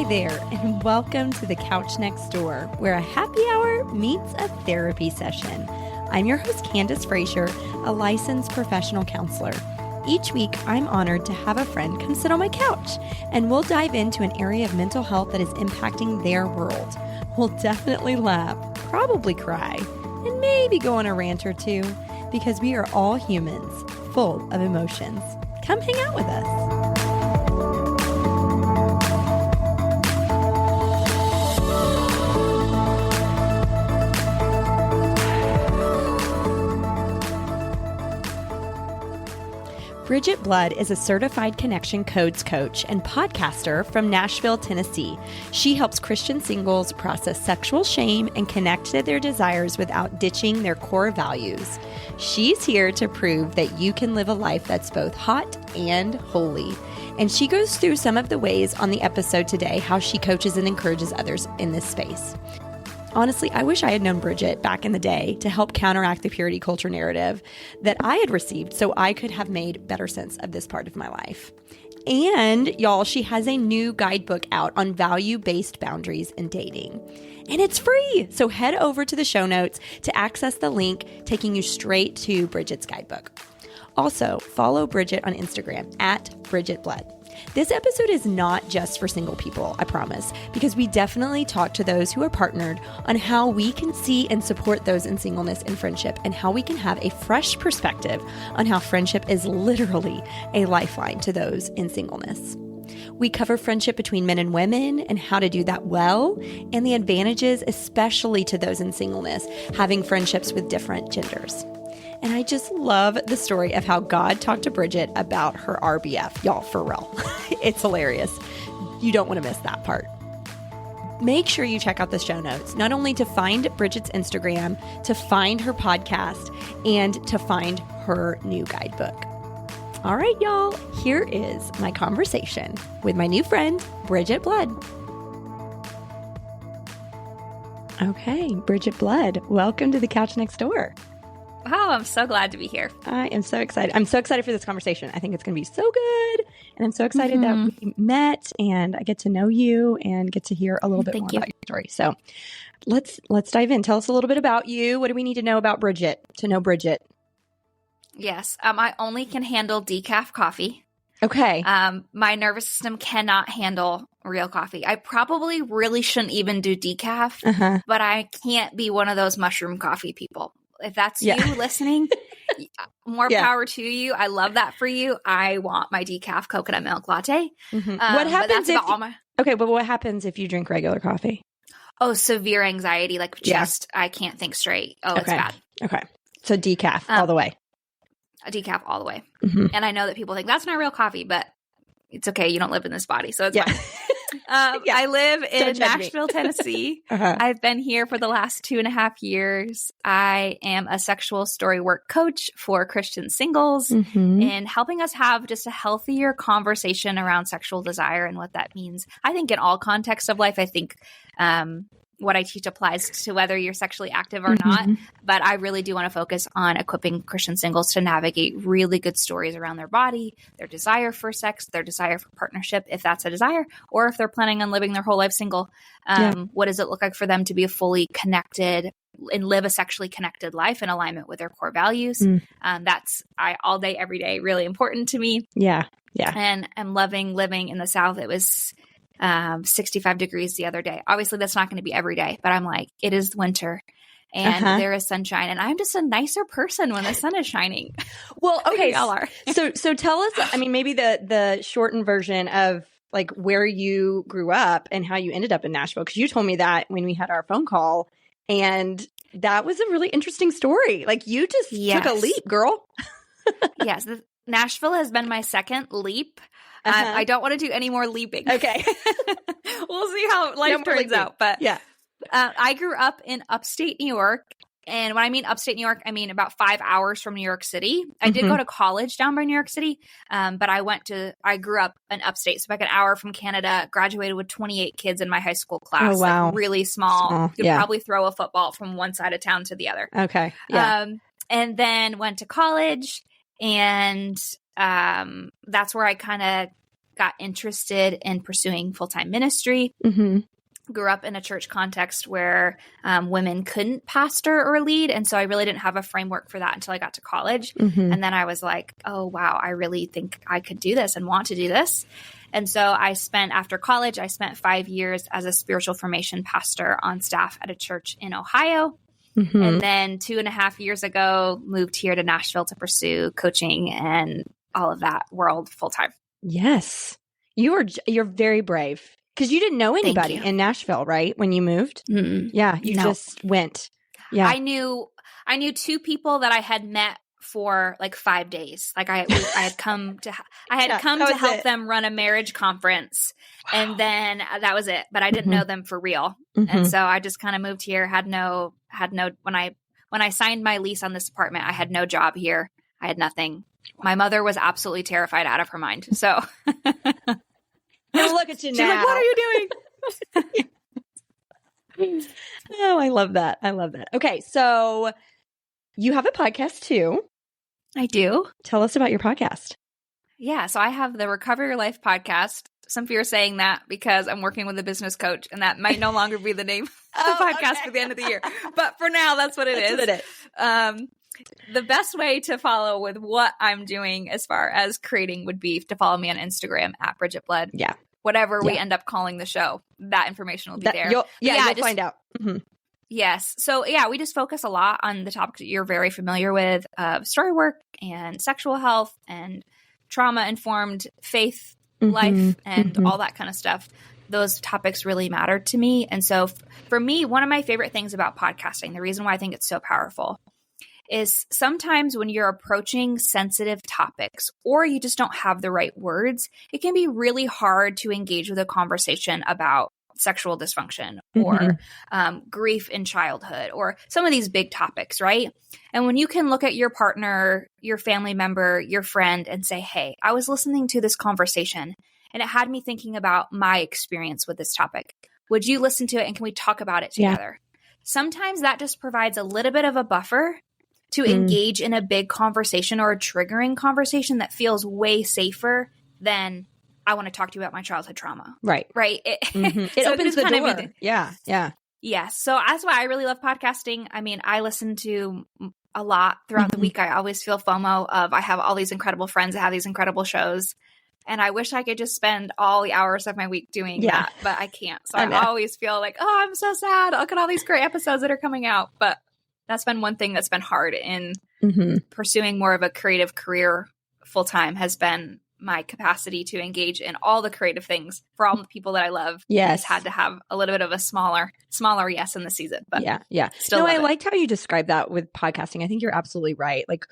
there, and welcome to the Couch Next Door, where a happy hour meets a therapy session. I'm your host, Candace Frazier, a licensed professional counselor. Each week, I'm honored to have a friend come sit on my couch, and we'll dive into an area of mental health that is impacting their world. We'll definitely laugh, probably cry, and maybe go on a rant or two, because we are all humans, full of emotions. Come hang out with us. Bridgett Blood is a certified connection codes coach and podcaster from Nashville, Tennessee. She helps Christian singles process sexual shame and connect to their desires without ditching their core values. She's here to prove that you can live a life that's both hot and holy. And she goes through some of the ways on the episode today how she coaches and encourages others in this space. Honestly, I wish I had known Bridgett back in the day to help counteract the purity culture narrative that I had received so I could have made better sense of this part of my life. And y'all, she has a new guidebook out on value-based boundaries in dating. And it's free. So head over to the show notes to access the link taking you straight to Bridgett's guidebook. Also, follow Bridgett on Instagram at Bridgett Blood. This episode is not just for single people, I promise, because we definitely talk to those who are partnered on how we can see and support those in singleness and friendship, and how we can have a fresh perspective on how friendship is literally a lifeline to those in singleness. We cover friendship between men and women and how to do that well, and the advantages, especially to those in singleness, having friendships with different genders. And I just love the story of how God talked to Bridgett about her RBF. Y'all, for real. It's hilarious. You don't want to miss that part. Make sure you check out the show notes, not only to find Bridgett's Instagram, to find her podcast, and to find her new guidebook. All right, y'all, here is my conversation with my new friend, Bridgett Blood. Okay, Bridgett Blood, welcome to the Couch Next Door. Wow, I'm so glad to be here. I am so excited. I'm so excited for this conversation. I think it's going to be so good. And I'm so excited that we met and I get to know you and get to hear a little bit more about your story. So let's dive in. Tell us a little bit about you. What do we need to know about Bridgett to know Bridgett? Yes. I only can handle decaf coffee. Okay. My nervous system cannot handle real coffee. I probably really shouldn't even do decaf, but I can't be one of those mushroom coffee people. If that's you listening, more power to you. I love that for you. I want my decaf coconut milk latte. What happens but what happens if you drink regular coffee? Oh, severe anxiety, like I can't think straight. Oh, it's bad. Okay. So decaf all the way. Decaf all the way. And I know that people think that's not real coffee, but it's okay. You don't live in this body, so it's fine. I live in Nashville, Tennessee. I've been here for the last 2.5 years. I am a sexual story work coach for Christian singles and helping us have just a healthier conversation around sexual desire and what that means. I think in all contexts of life, I think what I teach applies to whether you're sexually active or not. But I really do want to focus on equipping Christian singles to navigate really good stories around their body, their desire for sex, their desire for partnership, if that's a desire, or if they're planning on living their whole life single. What does it look like for them to be a fully connected and live a sexually connected life in alignment with their core values? That's all day, every day, really important to me. Yeah. And I'm loving living in the South. It was 65 degrees the other day. Obviously that's not going to be every day, but I'm like, it is winter and there is sunshine and I'm just a nicer person when the sun is shining. Well, okay. Y'all are. So tell us, I mean, maybe the shortened version of like where you grew up and how you ended up in Nashville. Cause you told me that when we had our phone call and that was a really interesting story. Like you just took a leap, girl. Yes. Nashville has been my second leap. I don't want to do any more leaping. Okay. We'll see how life turns out. But I grew up in upstate New York. And when I mean upstate New York, I mean about 5 hours from New York City. I did go to college down by New York City, but I grew up in upstate. So like an hour from Canada, graduated with 28 kids in my high school class. Oh, wow. Like really small. You could probably throw a football from one side of town to the other. Okay. Yeah. And then went to college and that's where I kind of got interested in pursuing full-time ministry. Mm-hmm. Grew up in a church context where women couldn't pastor or lead. And so I really didn't have a framework for that until I got to college. Mm-hmm. And then I was like, oh, wow, I really think I could do this and want to do this. And so after college, I spent 5 years as a spiritual formation pastor on staff at a church in Ohio. Mm-hmm. And then 2.5 years ago, moved here to Nashville to pursue coaching and all of that world full time. Yes. You're very brave. Because you didn't know anybody in Nashville, right? When you moved? Mm-mm. Yeah, you just went. Yeah. I knew 2 people that I had met for like 5 days. Like I had come to help them run a marriage conference. Wow. And then that was it. But I didn't know them for real. Mm-hmm. And so I just kind of moved here, had no when I signed my lease on this apartment, I had no job here. I had nothing. My mother was absolutely terrified out of her mind. So now look at you now. She's like, what are you doing? Oh, I love that. Okay, so you have a podcast too. I do. Tell us about your podcast. Yeah, so I have the Recover Your Life podcast. Some of you are saying that because I'm working with a business coach, and that might no longer be the name of the podcast for the end of the year. But for now, that's what it is. The best way to follow with what I'm doing as far as creating would be to follow me on Instagram at Bridgett Blood. Yeah. Whatever we end up calling the show, that information will be there. You'll find out. Mm-hmm. Yes. So we just focus a lot on the topics that you're very familiar with, story work and sexual health and trauma-informed faith, life, and all that kind of stuff. Those topics really matter to me. And so for me, one of my favorite things about podcasting, the reason why I think it's so powerful, is sometimes when you're approaching sensitive topics or you just don't have the right words, it can be really hard to engage with a conversation about sexual dysfunction or grief in childhood or some of these big topics, right? And when you can look at your partner, your family member, your friend and say, hey, I was listening to this conversation and it had me thinking about my experience with this topic. Would you listen to it and can we talk about it together? Yeah. Sometimes that just provides a little bit of a buffer to engage in a big conversation or a triggering conversation that feels way safer than I want to talk to you about my childhood trauma. Right. Right. It opens the door. Yeah. Yes. So that's why I really love podcasting. I mean, I listen to a lot throughout the week. I always feel FOMO of I have all these incredible friends that have these incredible shows. And I wish I could just spend all the hours of my week doing that, but I can't. So I always feel like, oh, I'm so sad. Look at all these great episodes that are coming out. But that's been one thing that's been hard in pursuing more of a creative career full time has been my capacity to engage in all the creative things for all the people that I love. Yes. Just had to have a little bit of a smaller yes in the season. But still I liked how you described that with podcasting. I think you're absolutely right. Like,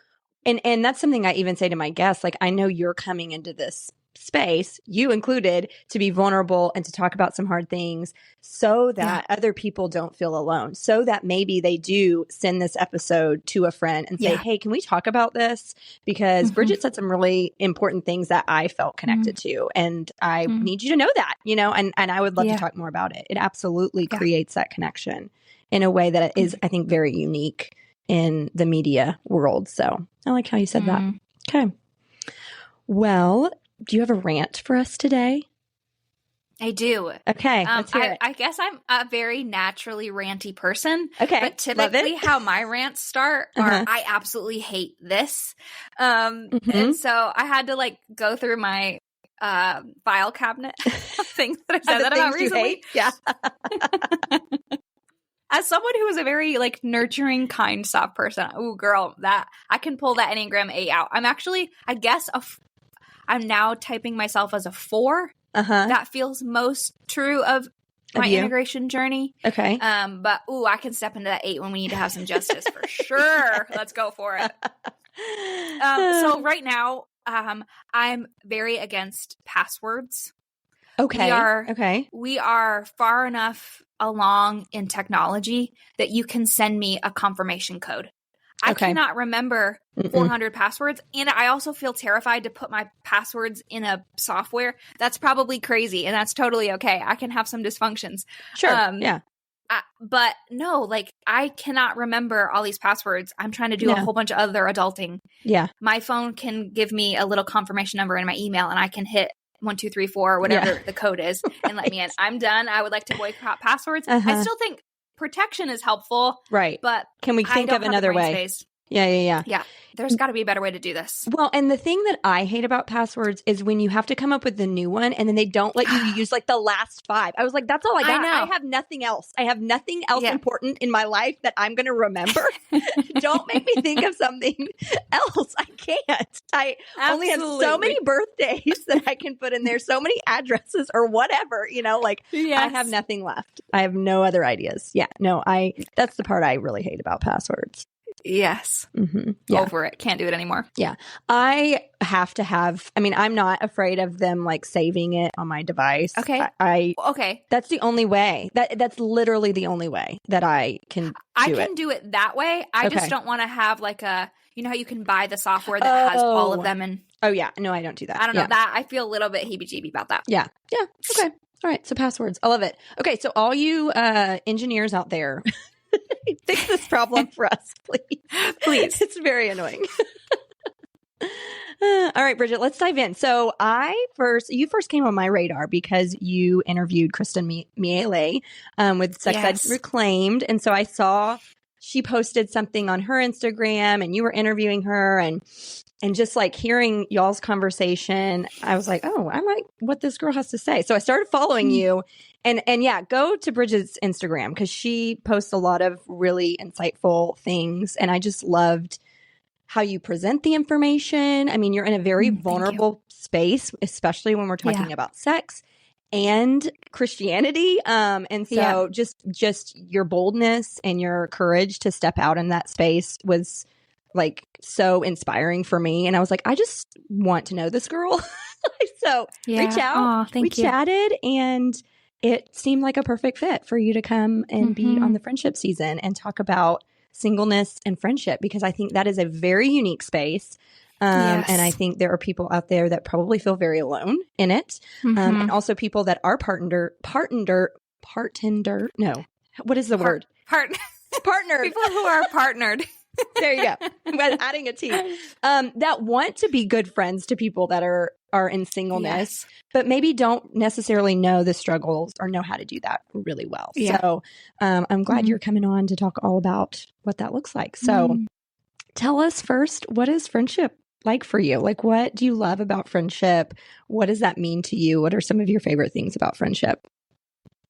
and that's something I even say to my guests. Like, I know you're coming into this space, you included, to be vulnerable and to talk about some hard things so that other people don't feel alone, so that maybe they do send this episode to a friend and say, hey, can we talk about this? Because Bridgett said some really important things that I felt connected to. And I need you to know that, and I would love to talk more about it. It absolutely creates that connection in a way that is, I think, very unique in the media world. So I like how you said that. Okay. Well, do you have a rant for us today? I do. Okay, let's hear it. I guess I'm a very naturally ranty person. Okay, but typically how my rants start are, I absolutely hate this. And so I had to go through my file cabinet of things that I've said that about recently. Yeah. As someone who is a very nurturing, kind, soft person, ooh, girl, that I can pull that Enneagram 8 out. I'm actually, I guess, I'm now typing myself as a 4. That feels most true of my integration journey. Okay. But I can step into that 8 when we need to have some justice for sure. Let's go for it. So right now, I'm very against passwords. Okay. We are far enough along in technology that you can send me a confirmation code. I cannot remember 400 passwords. And I also feel terrified to put my passwords in a software. That's probably crazy. And that's totally okay. I can have some dysfunctions. Sure. Yeah. But no, I cannot remember all these passwords. I'm trying to do a whole bunch of other adulting. Yeah. My phone can give me a little confirmation number in my email and I can hit 1234, whatever the code is, and let me in. I'm done. I would like to boycott passwords. I still think protection is helpful. Right. But can we think of another way? Space. Yeah. There's got to be a better way to do this. Well, and the thing that I hate about passwords is when you have to come up with the new one and then they don't let you use like the last 5. I was like, that's all I got. I have nothing else. I have nothing else important in my life that I'm going to remember. Don't make me think of something else. I can't. I only have so many birthdays that I can put in there, so many addresses or whatever, I have nothing left. I have no other ideas. Yeah, no, that's the part I really hate about passwords. Yes. Mm-hmm. Yeah. Over it. Can't do it anymore. Yeah. I have to have, I'm not afraid of them like saving it on my device. Okay. Okay. That's the only way. That's literally the only way that I can do it that way. I just don't want to have like how you can buy the software that has all of them and. Oh yeah. No, I don't do that. I don't know that. I feel a little bit heebie-jeebie about that. Yeah. Yeah. Okay. All right. So passwords. I love it. Okay. So all you engineers out there, fix this problem for us, please. Please. It's very annoying. All right, Bridgett, let's dive in. So you first came on my radar because you interviewed Kristen Miele with Sex Ed Reclaimed. And so I saw she posted something on her Instagram and you were interviewing her and just like hearing y'all's conversation, I was like, oh, I like what this girl has to say. So I started following you and yeah, go to Bridgett's Instagram because she posts a lot of really insightful things. And I just loved how you present the information. You're in a very vulnerable space, especially when we're talking about sex and Christianity. And so just your boldness and your courage to step out in that space was like so inspiring for me. And I was like, I just want to know this girl. So reach out. We chatted and it seemed like a perfect fit for you to come and be on the friendship season and talk about singleness and friendship, because I think that is a very unique space. And I think there are people out there that probably feel very alone in it. And also people that are partnered. No, what is the word? Partnered. People who are partnered. There you go. I'm adding a T. That want to be good friends to people that are in singleness, but maybe don't necessarily know the struggles or know how to do that really well. Yeah. So I'm glad you're coming on to talk all about what that looks like. So tell us first, what is friendship like for you? Like, what do you love about friendship? What does that mean to you? What are some of your favorite things about friendship?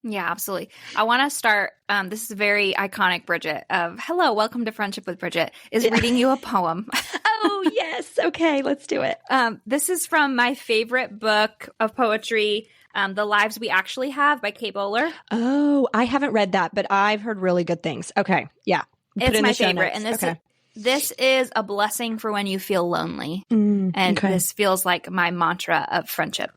Yeah, absolutely. I want to start, this is very iconic, Bridgett, of hello, welcome to Friendship with Bridgett, is reading you a poem. Oh, yes. Okay, let's do it. This is from my favorite book of poetry, The Lives We Actually Have by Kate Bowler. Oh, I haven't read that, but I've heard really good things. Okay, yeah. It's my favorite. And this is a blessing for when you feel lonely. This feels like my mantra of friendship.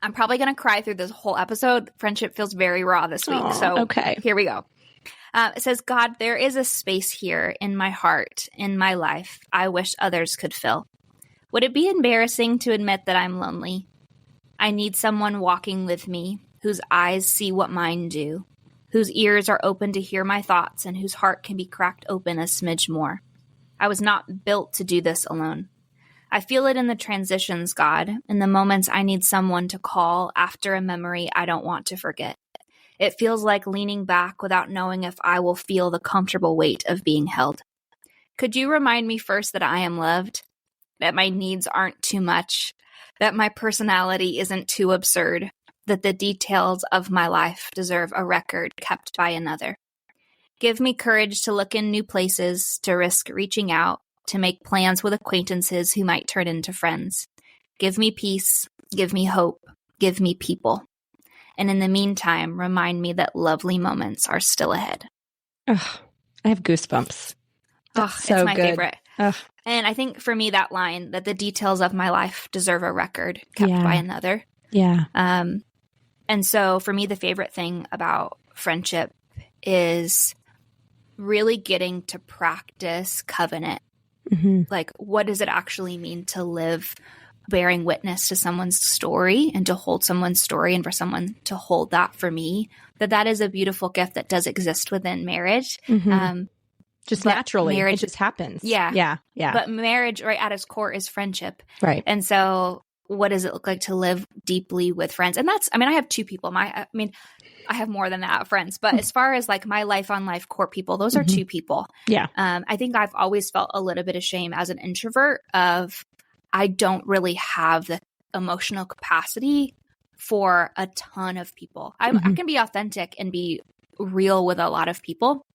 I'm probably going to cry through this whole episode. Friendship feels very raw this week. So here we go. It says, God, there is a space here in my heart, in my life, I wish others could fill. Would it be embarrassing to admit that I'm lonely? I need someone walking with me, whose eyes see what mine do, whose ears are open to hear my thoughts, and whose heart can be cracked open a smidge more. I was not built to do this alone. I feel it in the transitions, God, in the moments I need someone to call after a memory I don't want to forget. It feels like leaning back without knowing if I will feel the comfortable weight of being held. Could you remind me first that I am loved, that my needs aren't too much, that my personality isn't too absurd, that the details of my life deserve a record kept by another. Give me courage to look in new places, to risk reaching out, to make plans with acquaintances who might turn into friends. Give me peace, give me hope, give me people. And in the meantime, remind me that lovely moments are still ahead. Oh, I have goosebumps. It's my favorite. And I think for me, that line, that the details of my life deserve a record kept by another. Yeah. And so for me, the favorite thing about friendship is really getting to practice covenant. Like, what does it actually mean to live bearing witness to someone's story and to hold someone's story and for someone to hold that for me, that is a beautiful gift that does exist within marriage. Just naturally. Marriage, it just happens. Yeah. But marriage, right, at its core is friendship. Right. And so what does it look like to live deeply with friends? And that's, I mean, I have 2 people. I have more than that friends, but as far as like my life on life core people, those are 2 people. Yeah. I think I've always felt a little bit of shame as an introvert of, I don't really have the emotional capacity for a ton of people. I can be authentic and be real with a lot of people.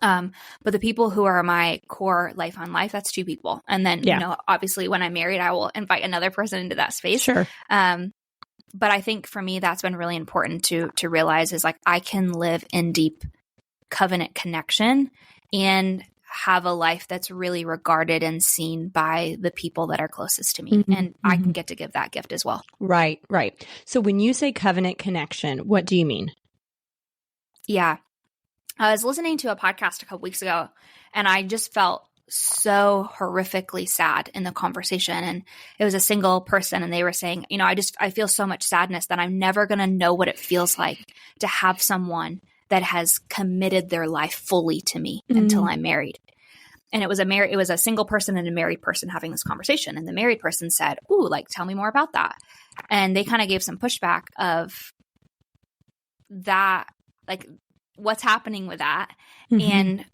But the people who are my core life on life, that's 2 people. And then, you know, obviously when I'm married, I will invite another person into that space. Sure. But I think for me, that's been really important to realize is like, I can live in deep covenant connection and have a life that's really regarded and seen by the people that are closest to me. And I can get to give that gift as well. Right, right. So when you say covenant connection, what do you mean? Yeah. I was listening to a podcast a couple weeks ago, and I just felt so horrifically sad in the conversation. And it was a single person, and they were saying, you know, I feel so much sadness that I'm never going to know what it feels like to have someone that has committed their life fully to me until I'm married. And it was a single person and a married person having this conversation. And the married person said, "Ooh, like, tell me more about that." And they kind of gave some pushback of that, like, what's happening with that? And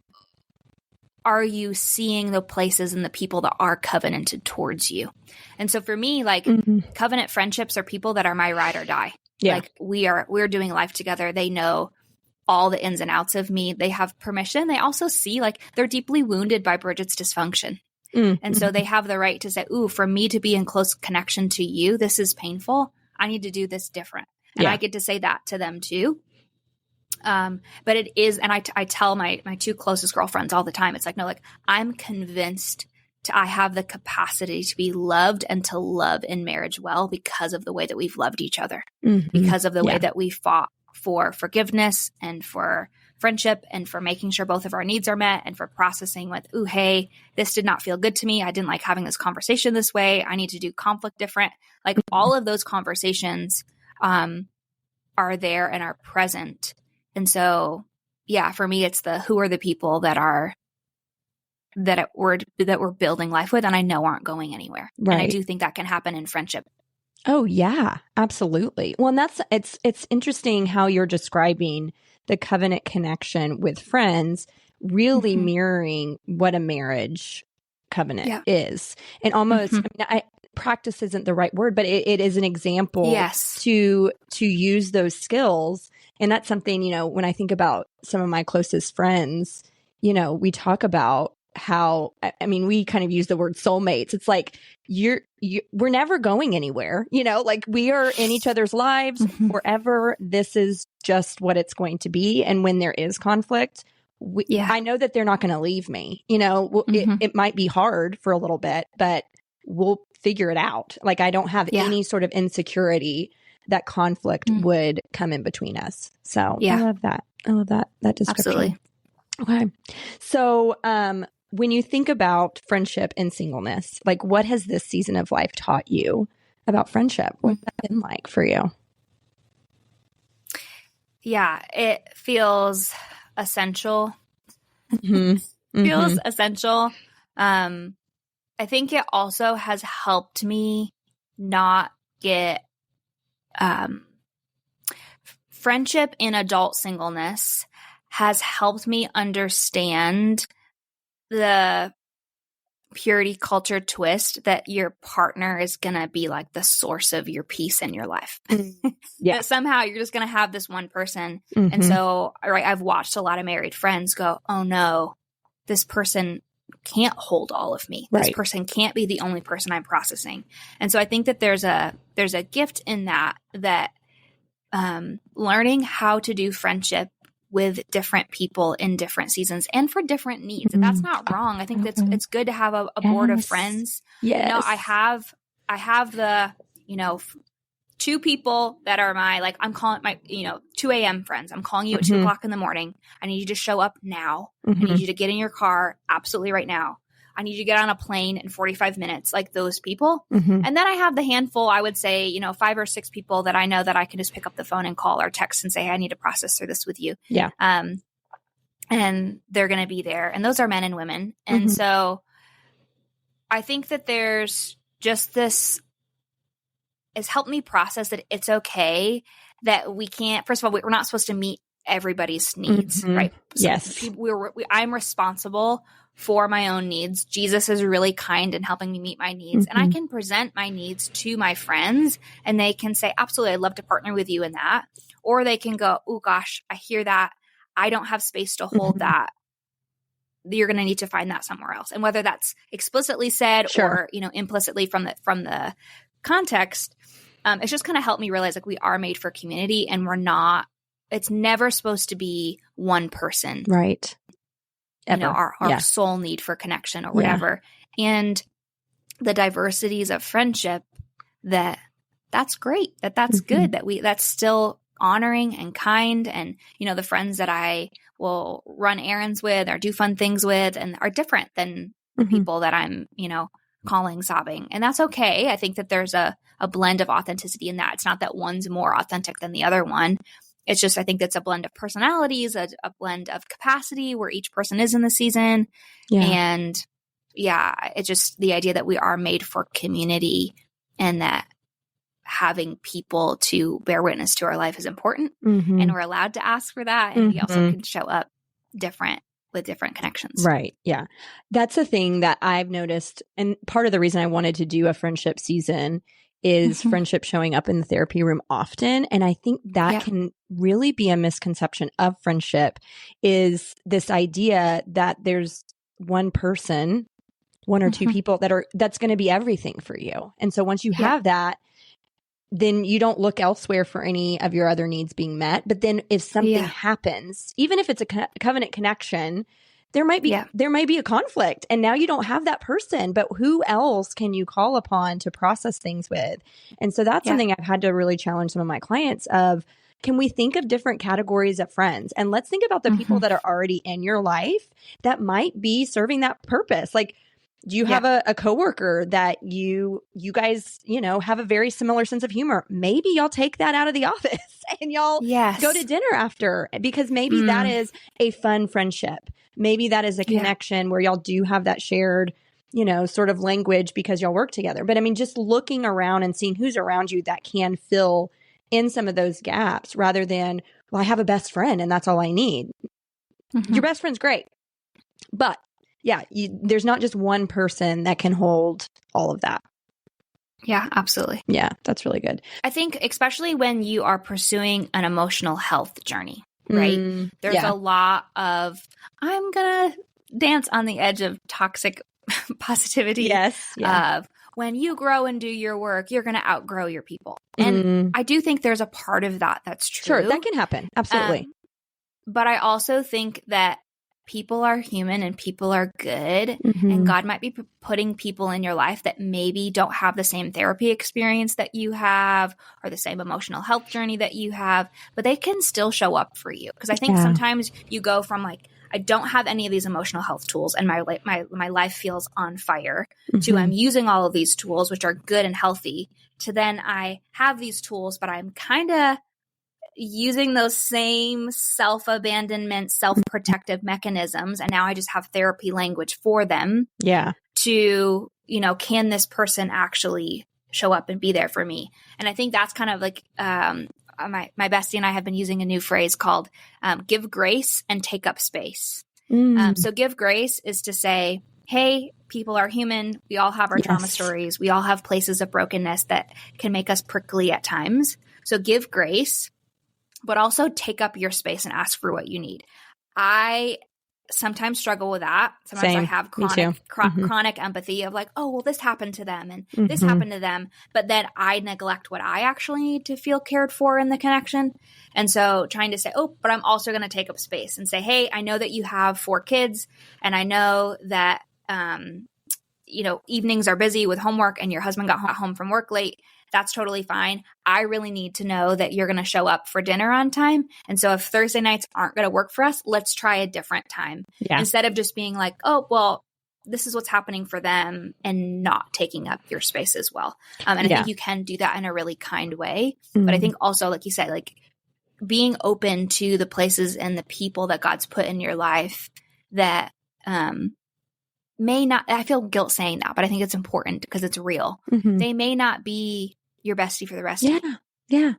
are you seeing the places and the people that are covenanted towards you? And so for me, like covenant friendships are people that are my ride or die. Yeah. Like we're doing life together. They know all the ins and outs of me. They have permission. They also see, like, they're deeply wounded by Bridgett's dysfunction. And so they have the right to say, ooh, for me to be in close connection to you, this is painful. I need to do this different. And I get to say that to them too. But it is, and I tell my 2 closest girlfriends all the time, it's like, no, like, I'm convinced I have the capacity to be loved and to love in marriage well because of the way that we've loved each other, because of the way that we fought for forgiveness and for friendship and for making sure both of our needs are met and for processing with, ooh, hey, this did not feel good to me. I didn't like having this conversation this way. I need to do conflict different. Like all of those conversations, are there and are present. And so, yeah, for me, it's who are the people that we're building life with, and I know aren't going anywhere. Right. And I do think that can happen in friendship. Oh yeah, absolutely. Well, and it's interesting how you're describing the covenant connection with friends, really mirroring what a marriage covenant is, and almost. I mean, practice isn't the right word, but it is an example to use those skills. And that's something, you know, when I think about some of my closest friends, you know, we talk about how, I mean, we kind of use the word soulmates. It's like, we're never going anywhere, you know, like we are in each other's lives forever. This is just what it's going to be. And when there is conflict, I know that they're not going to leave me, you know, it might be hard for a little bit, but we'll figure it out. Like I don't have any sort of insecurity that conflict would come in between us. So I love that. I love that description. Absolutely. Okay. So, when you think about friendship and singleness, like what has this season of life taught you about friendship? What's that been like for you? Yeah, it feels essential. Feels essential. I think it also has helped me not get friendship in adult singleness has helped me understand the purity culture twist that your partner is going to be like the source of your peace in your life. That somehow you're just going to have this one person. And so, right, I've watched a lot of married friends go, oh no, this person can't hold all of me. This person can't be the only person I'm processing. And so I think that there's a gift in that learning how to do friendship with different people in different seasons and for different needs. And that's not wrong. I think it's good to have a board of friends. Yes. You know, I have the, you know, 2 people that are I'm calling my, 2 a.m. friends. I'm calling you at 2 o'clock in the morning. I need you to show up now. I need you to get in your car absolutely right now. I need you to get on a plane in 45 minutes, like those people. And then I have the handful, I would say, 5 or 6 people that I know that I can just pick up the phone and call or text and say, hey, I need to process through this with you. Yeah. And they're going to be there. And those are men and women. And so I think that there's just this has helped me process that it's okay that we can't, first of all, we're not supposed to meet everybody's needs, right? So yes. I'm responsible for my own needs. Jesus is really kind in helping me meet my needs. And I can present my needs to my friends and they can say, absolutely, I'd love to partner with you in that. Or they can go, oh gosh, I hear that. I don't have space to hold that. You're going to need to find that somewhere else. And whether that's explicitly said or, implicitly from the context, it's just kind of helped me realize like we are made for community and it's never supposed to be one person. Right. Ever. Our soul need for connection or whatever. And the diversities of friendship that's great, that's good, that's still honoring and kind. And, the friends that I will run errands with or do fun things with and are different than the people that I'm, calling sobbing. And that's okay. I think that there's a blend of authenticity in that. It's not that one's more authentic than the other one. It's just, I think that's a blend of personalities, a blend of capacity where each person is in the season. Yeah. And it's just the idea that we are made for community and that having people to bear witness to our life is important. And we're allowed to ask for that. And we also can show up different with different connections. Right. Yeah. That's a thing that I've noticed. And part of the reason I wanted to do a friendship season is friendship showing up in the therapy room often. And I think that can really be a misconception of friendship, is this idea that there's one person, one or two people that's going to be everything for you. And so once you have that, then you don't look elsewhere for any of your other needs being met. But then if something happens, even if it's a covenant connection, there might be a conflict, and now you don't have that person, but who else can you call upon to process things with? And so that's something I've had to really challenge some of my clients of, can we think of different categories of friends? And let's think about the people that are already in your life that might be serving that purpose. Like, do you have a coworker that you guys, have a very similar sense of humor? Maybe y'all take that out of the office and y'all go to dinner after, because maybe that is a fun friendship. Maybe that is a connection where y'all do have that shared, sort of language because y'all work together. But I mean, just looking around and seeing who's around you that can fill in some of those gaps, rather than, well, I have a best friend and that's all I need. Your best friend's great, but there's not just one person that can hold all of that. Yeah, absolutely. Yeah, that's really good. I think especially when you are pursuing an emotional health journey, right? There's a lot of, I'm going to dance on the edge of toxic positivity. Yes. Of when you grow and do your work, you're going to outgrow your people. And I do think there's a part of that that's true. Sure, that can happen. Absolutely. But I also think that people are human and people are good, and God might be putting people in your life that maybe don't have the same therapy experience that you have or the same emotional health journey that you have, but they can still show up for you. Because I think sometimes you go from like, I don't have any of these emotional health tools and my life feels on fire, to I'm using all of these tools, which are good and healthy, to then I have these tools, but I'm kind of using those same self-abandonment, self-protective mechanisms. And now I just have therapy language for them. Yeah. To, can this person actually show up and be there for me? And I think that's kind of like, my bestie and I have been using a new phrase called give grace and take up space. So give grace is to say, hey, people are human. We all have our trauma stories. We all have places of brokenness that can make us prickly at times. So give grace, but also take up your space and ask for what you need. I sometimes struggle with that. Sometimes I have chronic empathy of like, oh, well, this happened to them and this happened to them. But then I neglect what I actually need to feel cared for in the connection. And so trying to say, oh, but I'm also going to take up space and say, hey, I know that you have 4 kids and I know that, evenings are busy with homework and your husband got home from work late. That's totally fine. I really need to know that you're going to show up for dinner on time. And so if Thursday nights aren't going to work for us, let's try a different time. Yeah. Instead of just being like, oh, well, this is what's happening for them and not taking up your space as well. And I think you can do that in a really kind way. But I think also, like you said, like being open to the places and the people that God's put in your life that may not, I feel guilt saying that, but I think it's important because it's real. They may not be your bestie for the rest of your life. Yeah.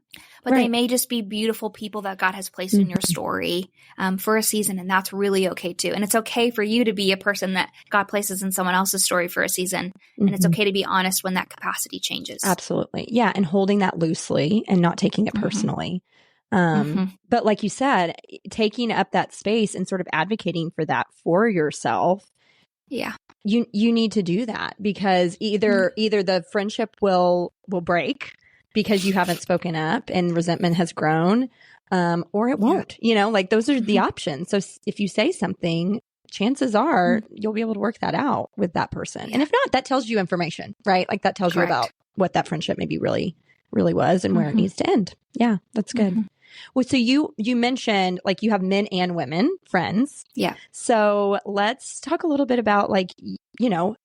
But they may just be beautiful people that God has placed in your story for a season. And that's really okay too. And it's okay for you to be a person that God places in someone else's story for a season. And it's okay to be honest when that capacity changes. Absolutely. Yeah. And holding that loosely and not taking it personally. But like you said, taking up that space and sort of advocating for that for yourself. Yeah. You need to do that because either the friendship will break because you haven't spoken up and resentment has grown, or it won't, like those are the options. So if you say something, chances are you'll be able to work that out with that person. And if not, that tells you information, right? Like that tells you about what that friendship maybe really, really was and where it needs to end. Yeah, that's good. Well, so you mentioned like you have men and women friends. Yeah. So let's talk a little bit about like, you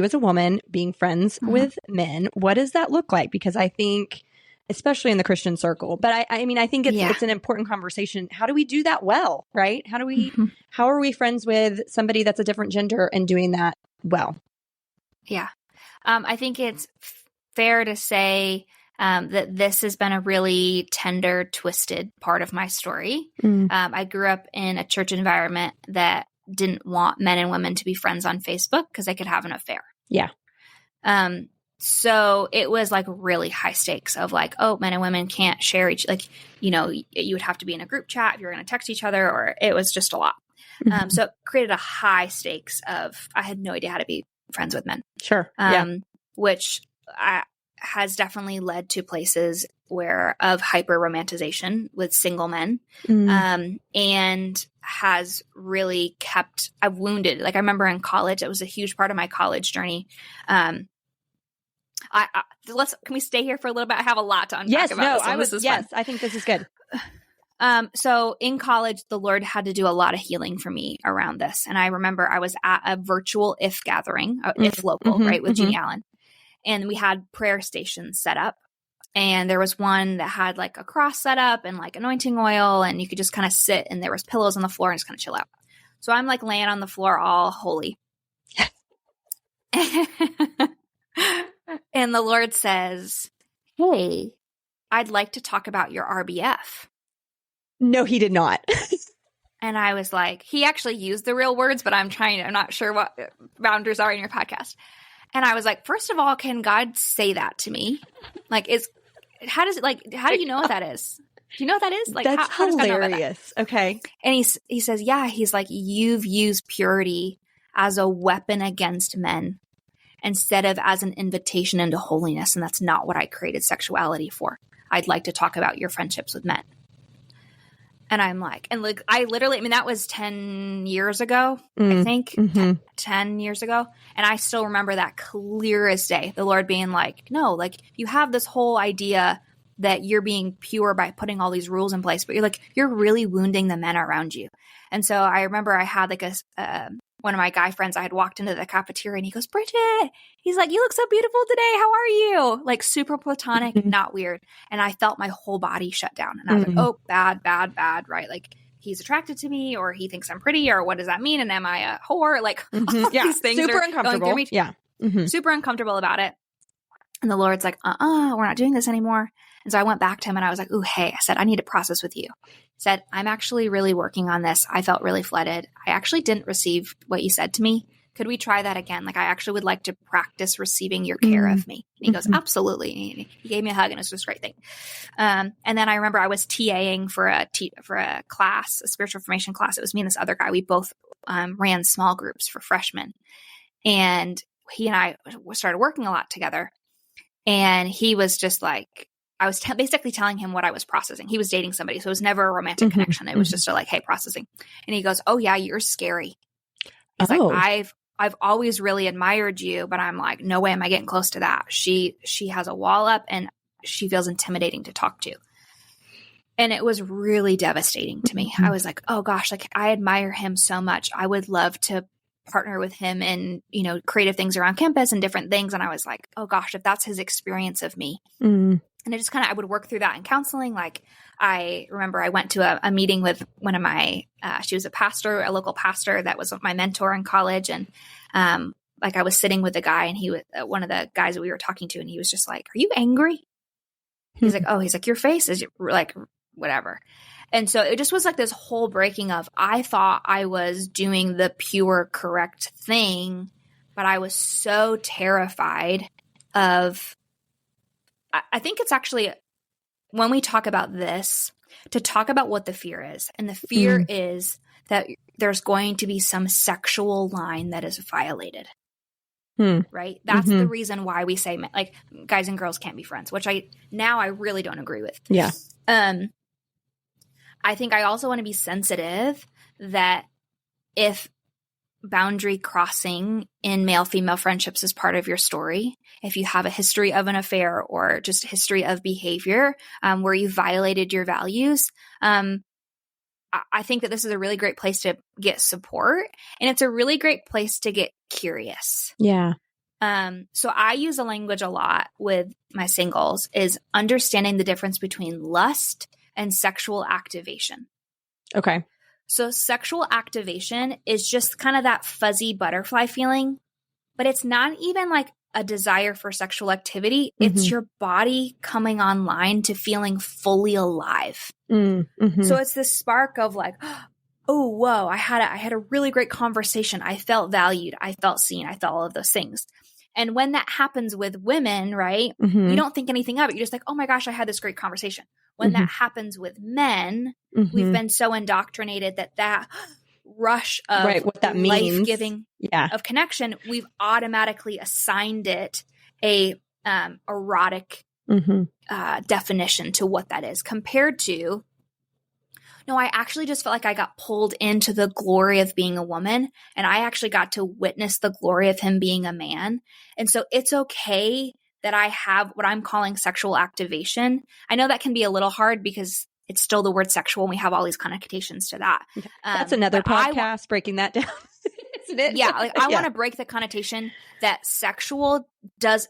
as a woman being friends with men. What does that look like? Because I think, especially in the Christian circle, but I mean, I think it's an important conversation. How do we do that well, right? How are we friends with somebody that's a different gender and doing that well? Yeah. I think it's fair to say that this has been a really tender, twisted part of my story. I grew up in a church environment that didn't want men and women to be friends on Facebook because they could have an affair. Yeah. So it was like really high stakes of like, oh, men and women can't share you would have to be in a group chat if you're going to text each other, or it was just a lot. So it created a high stakes of, I had no idea how to be friends with men. Sure. Which has definitely led to places of hyper romanticization with single men, and has really I've wounded. Like I remember in college, it was a huge part of my college journey. Can we stay here for a little bit? I have a lot to unpack about this. I think this is good. So in college, the Lord had to do a lot of healing for me around this. And I remember I was at a virtual IF gathering, IF local, right, with Jeannie Allen. And we had prayer stations set up. And there was one that had like a cross set up and like anointing oil, and you could just kind of sit, and there was pillows on the floor and just kind of chill out. So I'm like laying on the floor all holy. And the Lord says, hey, I'd like to talk about your RBF. No, he did not. And I was like, he actually used the real words, but I'm not sure what boundaries are in your podcast. And I was like, first of all, can God say that to me? Like, how do you know what that is? Do you know what that is? Like, that's how does God know about that? Okay. And he says, yeah, he's like, you've used purity as a weapon against men instead of as an invitation into holiness. And that's not what I created sexuality for. I'd like to talk about your friendships with men. And I'm like, that was 10 years ago, I think, 10 years ago. And I still remember that clear as day, the Lord being like, no, like you have this whole idea that you're being pure by putting all these rules in place, but you're really wounding the men around you. And so I remember I had like one of my guy friends, I had walked into the cafeteria and he goes, Bridgett, he's like, you look so beautiful today. How are you? Like super platonic, not weird. And I felt my whole body shut down. And I was like, oh, bad, right? Like he's attracted to me, or he thinks I'm pretty, or what does that mean? And am I a whore? Like these things super are uncomfortable. Going through me. Super uncomfortable about it. And the Lord's like, we're not doing this anymore. And so I went back to him and I was like, ooh, hey, I said, I need to process with you. I said, I'm actually really working on this. I felt really flooded. I actually didn't receive what you said to me. Could we try that again? Like, I actually would like to practice receiving your care of me. And he goes, absolutely. And he gave me a hug, and it was just a great thing. And then I remember I was TAing for a class, a spiritual formation class. It was me and this other guy. We both ran small groups for freshmen. And he and I started working a lot together. And he was just like, I was basically telling him what I was processing. He was dating somebody, so it was never a romantic connection. It was just hey, processing. And he goes, oh yeah, you're scary. He's like, I've always really admired you, but I'm like, no way am I getting close to that. She has a wall up and she feels intimidating to talk to. And it was really devastating to me. I was like, oh gosh, like I admire him so much. I would love to partner with him in, creative things around campus and different things. And I was like, oh gosh, if that's his experience of me. And it just I would work through that in counseling. Like I remember I went to a meeting with one of my, she was a local pastor that was my mentor in college. And I was sitting with a guy, and he was one of the guys that we were talking to, and he was just like, are you angry? He's like, your face is like whatever. And so it just was like this whole breaking of, I thought I was doing the pure correct thing, but I was so terrified of, I think it's actually, when we talk about this, to talk about what the fear is. And the fear is that there's going to be some sexual line that is violated. Right? That's the reason why we say like guys and girls can't be friends, which I really don't agree with. Yeah. I think I also want to be sensitive that if boundary crossing in male-female friendships is part of your story, if you have a history of an affair or just a history of behavior where you violated your values, I think that this is a really great place to get support, and it's a really great place to get curious. Yeah. So I use a language a lot with my singles is understanding the difference between lust and sexual activation. Okay. So sexual activation is just kind of that fuzzy butterfly feeling, but it's not even like a desire for sexual activity. It's your body coming online to feeling fully alive. So it's this spark of like, oh, whoa, I had a really great conversation. I felt valued. I felt seen. I felt all of those things. And when that happens with women, right, you don't think anything of it. You're just like, oh my gosh, I had this great conversation. When that happens with men, we've been so indoctrinated that rush of what that means. Life-giving of connection, we've automatically assigned it a erotic definition to what that is, compared to, no, I actually just felt like I got pulled into the glory of being a woman, and I actually got to witness the glory of him being a man. And so it's okay that I have what I'm calling sexual activation. I know that can be a little hard because it's still the word sexual, and we have all these connotations to that. That's another podcast, breaking that down. Isn't it? Yeah. Like I want to break the connotation that sexual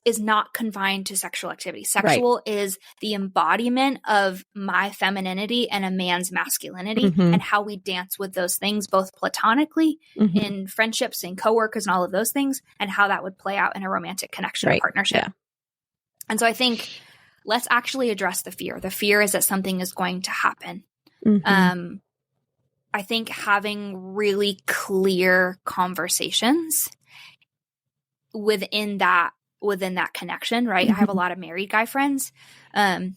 is not confined to sexual activity. Sexual is the embodiment of my femininity and a man's masculinity, and how we dance with those things, both platonically in friendships and coworkers and all of those things, and how that would play out in a romantic connection or partnership. Yeah. And so I think let's actually address the fear. The fear is that something is going to happen. I think having really clear conversations within that connection, right? I have a lot of married guy friends, to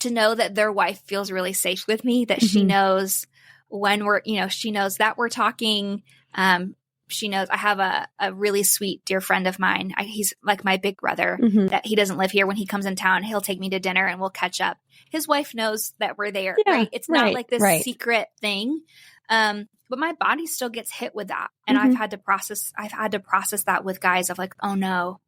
know that their wife feels really safe with me, that she knows when she knows that we're talking. She knows I have a really sweet dear friend of mine. He's like my big brother, that he doesn't live here. When he comes in town, he'll take me to dinner and we'll catch up. His wife knows that we're there, right? It's not like this secret thing. But my body still gets hit with that. And I've had to process that with guys of like, oh no,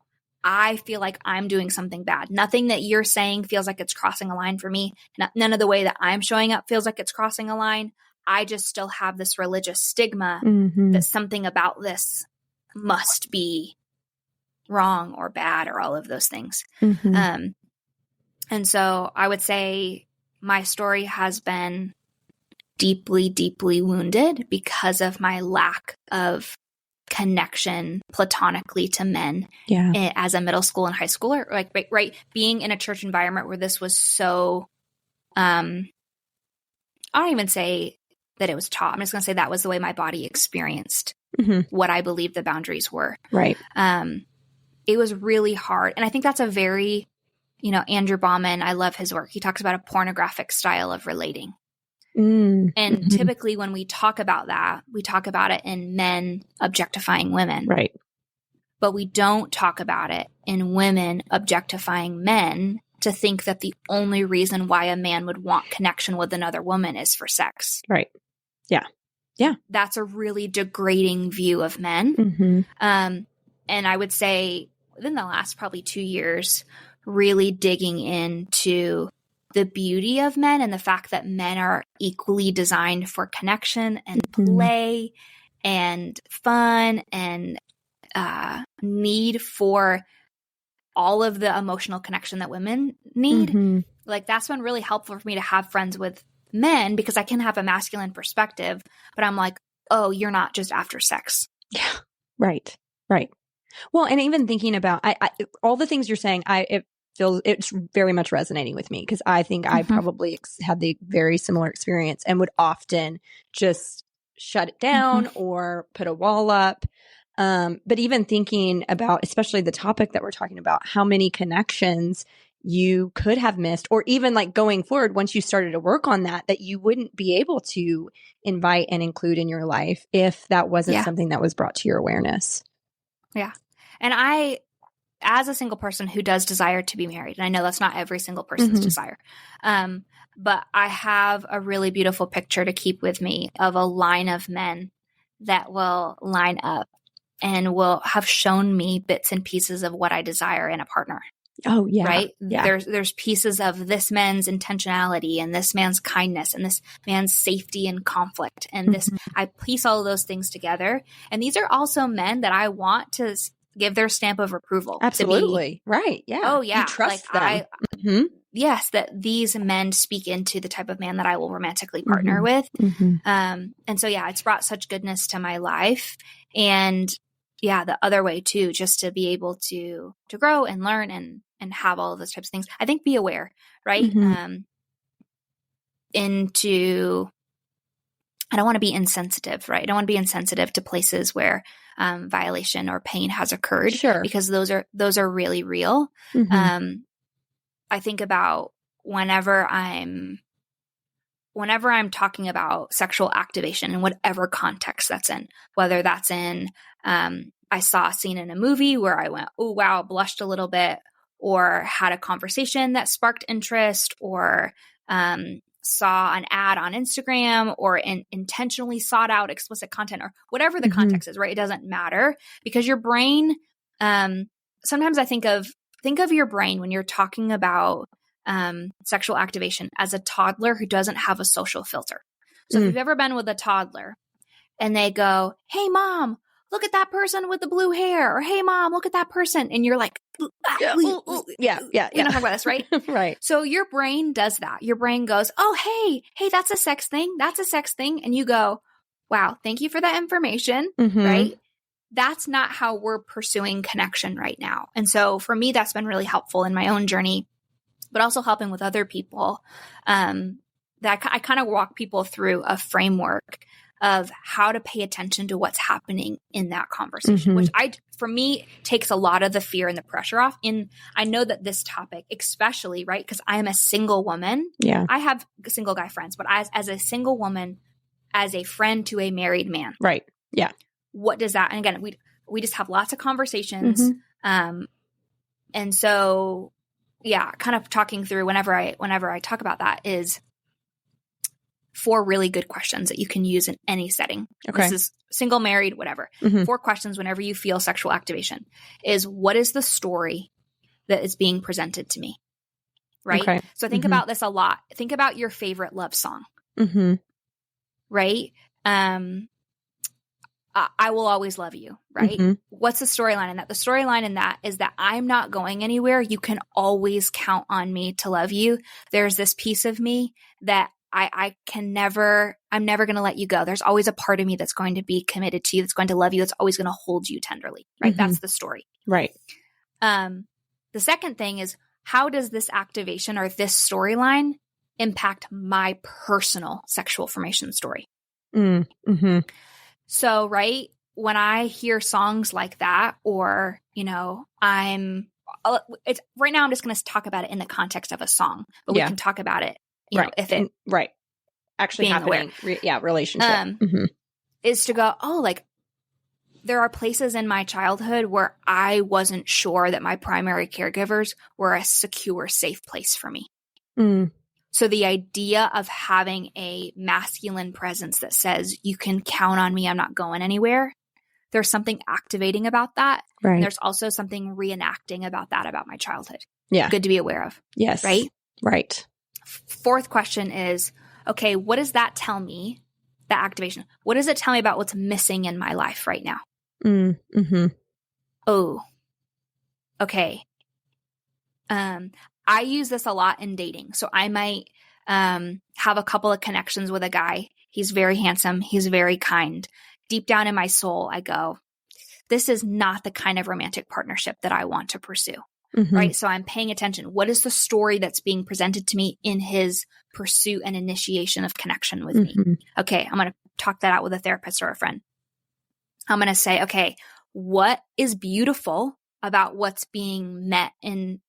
I feel like I'm doing something bad. Nothing that you're saying feels like it's crossing a line for me. None of the way that I'm showing up feels like it's crossing a line. I just still have this religious stigma that something about this must be wrong or bad or all of those things. And so I would say my story has been deeply, deeply wounded because of my lack of connection platonically to men as a middle school and high schooler. Like, being in a church environment where this was so, I don't even say that it was taught. I'm just going to say that was the way my body experienced what I believed the boundaries were. Right. It was really hard. And I think that's a very, Andrew Bauman, I love his work. He talks about a pornographic style of relating. And typically when we talk about that, we talk about it in men objectifying women. Right. But we don't talk about it in women objectifying men to think that the only reason why a man would want connection with another woman is for sex. Right. Yeah. Yeah. That's a really degrading view of men. And I would say within the last probably 2 years, really digging into the beauty of men and the fact that men are equally designed for connection and play and fun and need for all of the emotional connection that women need. Like, that's been really helpful for me to have friends with men, because I can have a masculine perspective, but I'm like, oh, you're not just after sex. Yeah. Right. Right. Well, and even thinking about all the things you're saying, it's very much resonating with me because I think I probably had the very similar experience and would often just shut it down or put a wall up. But even thinking about, especially the topic that we're talking about, how many connections you could have missed, or even like going forward, once you started to work on that you wouldn't be able to invite and include in your life if that wasn't something that was brought to your awareness. Yeah. And I, as a single person who does desire to be married, and I know that's not every single person's desire, but I have a really beautiful picture to keep with me of a line of men that will line up and will have shown me bits and pieces of what I desire in a partner. Oh, yeah. Right? Yeah. There's pieces of this man's intentionality and this man's kindness and this man's safety and conflict. And this, I piece all of those things together. And these are also men that I want to give their stamp of approval. Absolutely. Right. Yeah. Oh, yeah. You trust them. Yes, that these men speak into the type of man that I will romantically partner with. And so, yeah, it's brought such goodness to my life. And yeah, the other way too, just to be able to grow and learn and have all of those types of things. I think be aware, right? I don't want to be insensitive, right? I don't want to be insensitive to places where violation or pain has occurred, because those are really real. I think about whenever I'm talking about sexual activation in whatever context that's in, whether that's in, I saw a scene in a movie where I went, oh, wow, blushed a little bit, or had a conversation that sparked interest, or saw an ad on Instagram, or intentionally sought out explicit content, or whatever the context is, right? It doesn't matter, because your brain, sometimes I think of your brain when you're talking about sexual activation as a toddler who doesn't have a social filter. So if you've ever been with a toddler and they go, hey, mom, look at that person with the blue hair, or hey, mom, look at that person. And you're like, we don't talk about this, right? Right. So your brain does that. Your brain goes, oh, hey, that's a sex thing. That's a sex thing. And you go, wow, thank you for that information. Right. That's not how we're pursuing connection right now. And so for me, that's been really helpful in my own journey, but also helping with other people. That I kind of walk people through a framework of how to pay attention to what's happening in that conversation, which for me takes a lot of the fear and the pressure off. I know that this topic, especially, right, because I am a single woman. Yeah, I have single guy friends, but as a single woman, as a friend to a married man, right? Yeah, what does that? And again, we just have lots of conversations, and so yeah, kind of talking through whenever I talk about that is 4 really good questions that you can use in any setting. Okay. This is single, married, whatever. 4 questions whenever you feel sexual activation is, what is the story that is being presented to me? Right? Okay. So think about this a lot. Think about your favorite love song. Right? I will always love you, right? What's the storyline in that? The storyline in that is that I'm not going anywhere. You can always count on me to love you. There's this piece of me that I'm never going to let you go. There's always a part of me that's going to be committed to you, that's going to love you, that's always going to hold you tenderly, right? That's the story. Right. The second thing is, how does this activation or this storyline impact my personal sexual formation story? So, right, when I hear songs like that, or, right now I'm just going to talk about it in the context of a song, but we can talk about it. If it actually happening, relationship is to go, oh, like there are places in my childhood where I wasn't sure that my primary caregivers were a secure, safe place for me. So the idea of having a masculine presence that says you can count on me, I'm not going anywhere. There's something activating about that. Right. And there's also something reenacting about that, about my childhood. Yeah. Good to be aware of. Yes. Right? Right. 4th question is, okay, what does that tell me, that activation? What does it tell me about what's missing in my life right now? Oh, okay. I use this a lot in dating. So I might have a couple of connections with a guy. He's very handsome. He's very kind. Deep down in my soul, I go, this is not the kind of romantic partnership that I want to pursue. right? So I'm paying attention. What is the story that's being presented to me in his pursuit and initiation of connection with me? Okay, I'm going to talk that out with a therapist or a friend. I'm going to say, okay, what is beautiful about what's being met and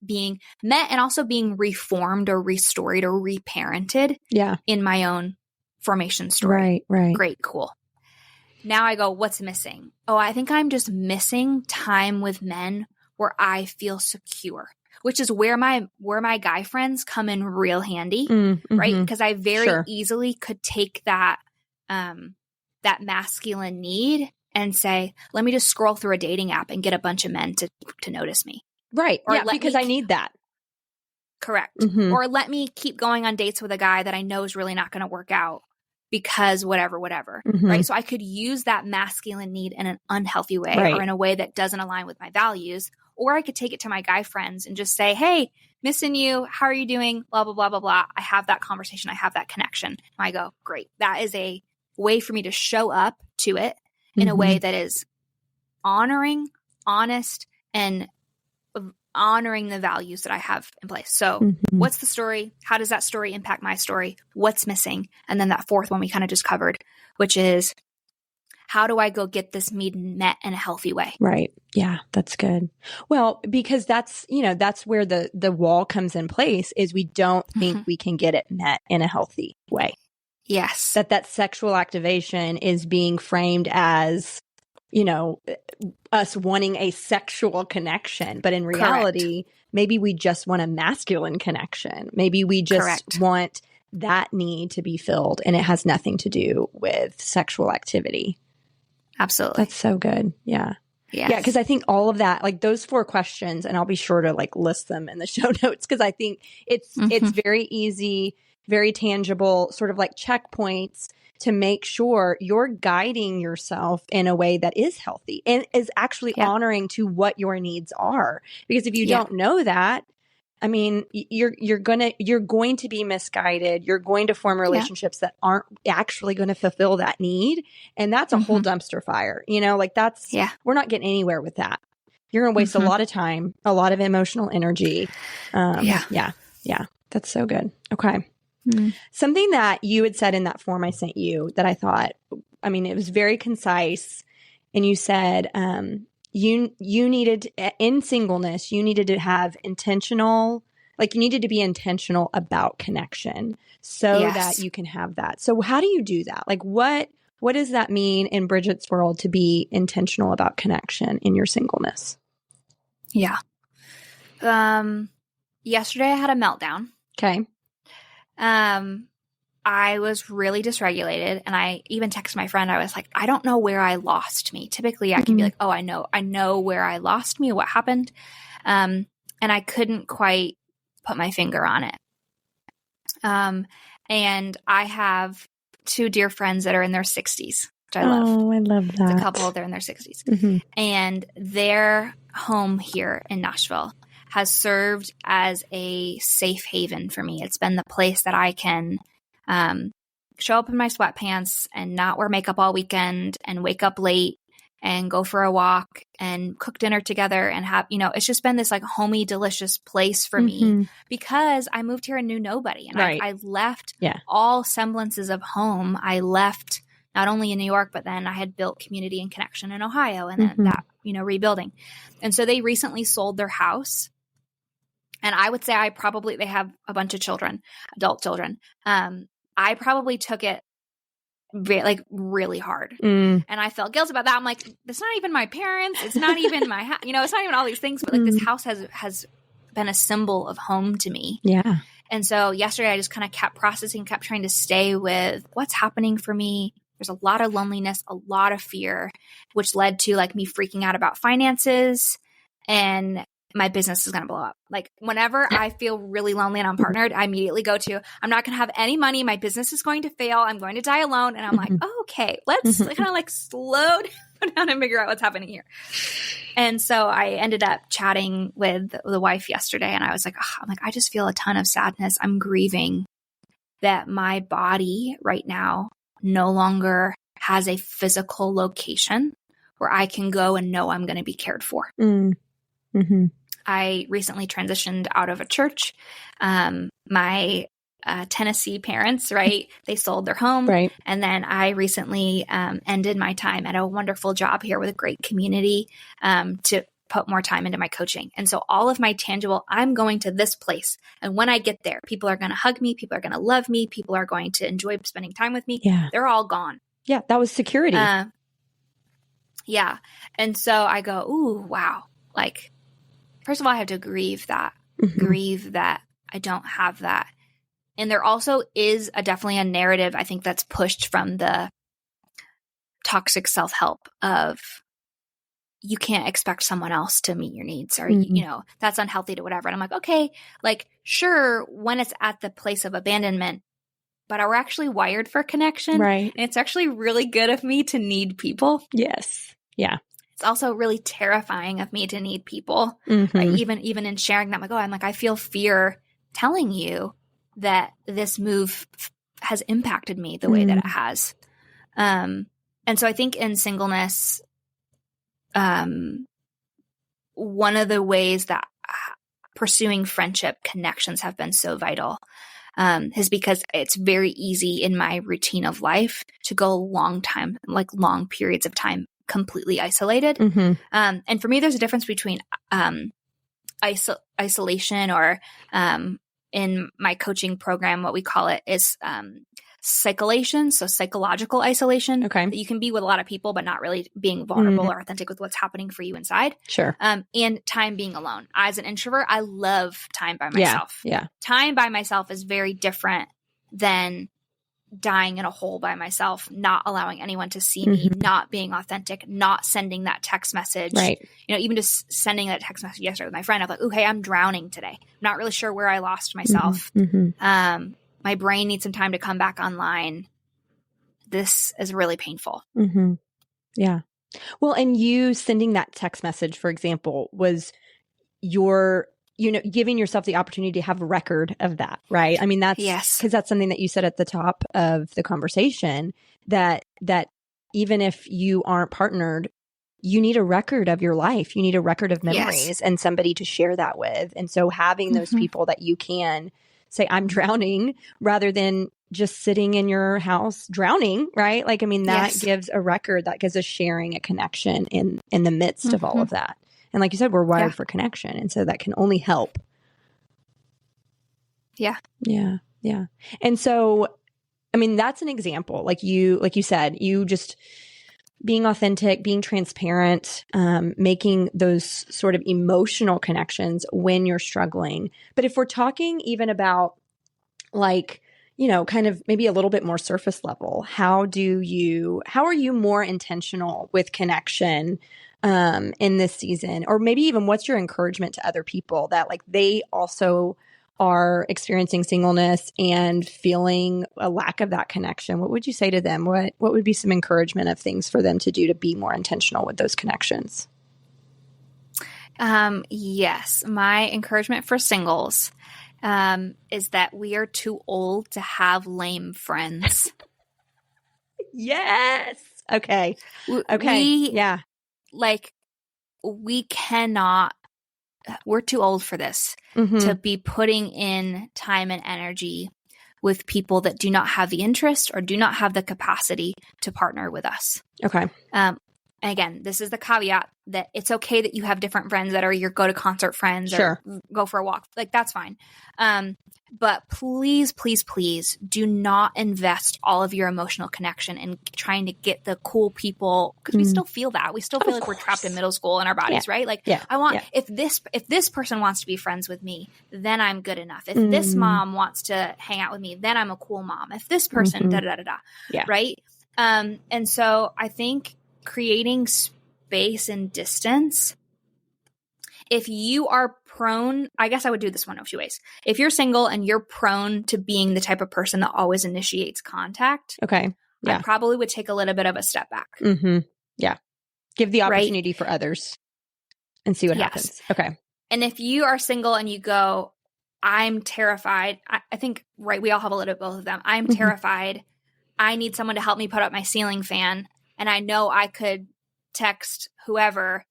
also being reformed or restored or reparented in my own formation story. Right. Great, cool. Now I go, what's missing? Oh, I think I'm just missing time with men where I feel secure, which is where my guy friends come in real handy, right? Because I very easily could take that masculine need and say, let me just scroll through a dating app and get a bunch of men to notice me. Right. Or because I need that. Correct. Or let me keep going on dates with a guy that I know is really not going to work out because whatever. Right. So I could use that masculine need in an unhealthy way or in a way that doesn't align with my values. Or I could take it to my guy friends and just say, hey, missing you. How are you doing? Blah, blah, blah, blah, blah. I have that conversation. I have that connection. I go, great. That is a way for me to show up to it in a way that is honoring, honest, and honoring the values that I have in place. So what's the story? How does that story impact my story? What's missing? And then that fourth one we kind of just covered, which is how do I go get this need met in a healthy way? Right. Yeah, that's good. Well, because that's where the wall comes in place is we don't think we can get it met in a healthy way. Yes. That sexual activation is being framed as, us wanting a sexual connection. But in reality, maybe we just want a masculine connection. Maybe we just want that need to be filled and it has nothing to do with sexual activity. Absolutely. That's so good. Yeah. Yes. Yeah. Because I think all of that, like those 4 questions, and I'll be sure to list them in the show notes because I think it's very easy, very tangible, sort of like checkpoints to make sure you're guiding yourself in a way that is healthy and is actually honoring to what your needs are. Because if you don't know that, I mean, you're going to be misguided. You're going to form relationships that aren't actually going to fulfill that need. And that's a whole dumpster fire, we're not getting anywhere with that. You're going to waste a lot of time, a lot of emotional energy. Yeah. That's so good. Okay. Something that you had said in that form I sent you that I thought, it was very concise. And you said, you needed, in singleness, you needed to have intentional, you needed to be intentional about connection so that you can have that. So how do you do that? What does that mean in Bridgett's world to be intentional about connection in your singleness? Yeah. Yesterday I had a meltdown. Okay. I was really dysregulated and I even texted my friend. I was like, I don't know where I lost me. Typically I can be like, oh, I know where I lost me, what happened. And I couldn't quite put my finger on it. And I have 2 dear friends that are in their 60s, which I love. Oh, I love that. It's a couple, they're in their 60s. And their home here in Nashville has served as a safe haven for me. It's been the place that I can show up in my sweatpants and not wear makeup all weekend and wake up late and go for a walk and cook dinner together and have, it's just been this homey, delicious place for me because I moved here and knew nobody. And I left all semblances of home. I left not only in New York, but then I had built community and connection in Ohio and then that, rebuilding. And so they recently sold their house. And I would say they have a bunch of children, adult children. I probably took it really hard. And I felt guilt about that. I'm like, it's not even my parents. It's not even my it's not even all these things, but this house has been a symbol of home to me. Yeah. And so yesterday I just kind of kept processing, kept trying to stay with what's happening for me. There's a lot of loneliness, a lot of fear, which led to me freaking out about finances and my business is going to blow up. Whenever I feel really lonely and I'm partnered, I immediately go to, I'm not going to have any money. My business is going to fail. I'm going to die alone. And I'm like, oh, okay, let's kind of slow down and figure out what's happening here. And so I ended up chatting with the wife yesterday and I was like, I just feel a ton of sadness. I'm grieving that my body right now no longer has a physical location where I can go and know I'm going to be cared for. I recently transitioned out of a church. My Tennessee parents, right? They sold their home. Right. And then I recently ended my time at a wonderful job here with a great community to put more time into my coaching. And so all of my tangible, I'm going to this place. And when I get there, people are going to hug me. People are going to love me. People are going to enjoy spending time with me. Yeah. They're all gone. Yeah. That was security. Yeah. And so I go, ooh, wow. Like, first of all, I have to grieve that I don't have that. And there also is definitely a narrative, I think, that's pushed from the toxic self-help of you can't expect someone else to meet your needs or, you know, that's unhealthy to whatever. And I'm like, okay, like, sure, when it's at the place of abandonment, but are we actually wired for connection? Right. And it's actually really good of me to need people. Yes. Yeah. It's also really terrifying of me to need people. Right? Even in sharing that, I'm like, I feel fear telling you that this move has impacted me the way that it has. And so I think in singleness, one of the ways that pursuing friendship connections have been so vital is because it's very easy in my routine of life to go long periods of time completely isolated. And for me, there's a difference between isolation or in my coaching program, what we call it is psycholation, so psychological isolation. Okay. That you can be with a lot of people, but not really being vulnerable or authentic with what's happening for you inside. Sure. And time being alone. As an introvert, I love time by myself. Yeah. Time by myself is very different than dying in a hole by myself, not allowing anyone to see me, not being authentic, not sending that text message. Right. You know, even just sending that text message yesterday with my friend, I'm like, okay, I'm drowning today. I'm not really sure where I lost myself. My brain needs some time to come back online. This is really painful. Yeah. Well, and you sending that text message, for example, was your, giving yourself the opportunity to have a record of that, right? I mean, that's because that's something that you said at the top of the conversation that even if you aren't partnered, you need a record of your life. You need a record of memories and somebody to share that with. And so having those people that you can say, I'm drowning, rather than just sitting in your house drowning, right? Like, I mean, that gives a record, that gives a sharing, a connection in the midst of all of that. And like you said, we're wired for connection. And so that can only help. Yeah. And so, I mean, that's an example. Like you said, you just being authentic, being transparent, making those sort of emotional connections when you're struggling. But if we're talking even about like, kind of maybe a little bit more surface level, how are you more intentional with connection in this season? Or maybe even what's your encouragement to other people that like they also are experiencing singleness and feeling a lack of that connection? What would you say to them? What would be some encouragement of things for them to do to be more intentional with those connections? Yes. My encouragement for singles is that we are too old to have lame friends. Yes. Okay. We cannot, we're too old for this to be putting in time and energy with people that do not have the interest or do not have the capacity to partner with us. Okay. Again, this is the caveat that it's okay that you have different friends that are your go to concert friends or go for a walk. Like, that's fine. But please, please, please do not invest all of your emotional connection in trying to get the cool people, because we still feel that. We still feel like we're trapped in middle school in our bodies, right? Like, I want, if this person wants to be friends with me, then I'm good enough. If this mom wants to hang out with me, then I'm a cool mom. If this person, right? And so I think creating space and distance, if you are prone, I guess I would do this one of two ways. If you're single and you're prone to being the type of person that always initiates contact, I probably would take a little bit of a step back. Yeah. Give the opportunity for others and see what happens. Okay. And if you are single and you go, I'm terrified, I think, we all have a little bit of both of them. I'm terrified. I need someone to help me put up my ceiling fan. And I know I could text whoever.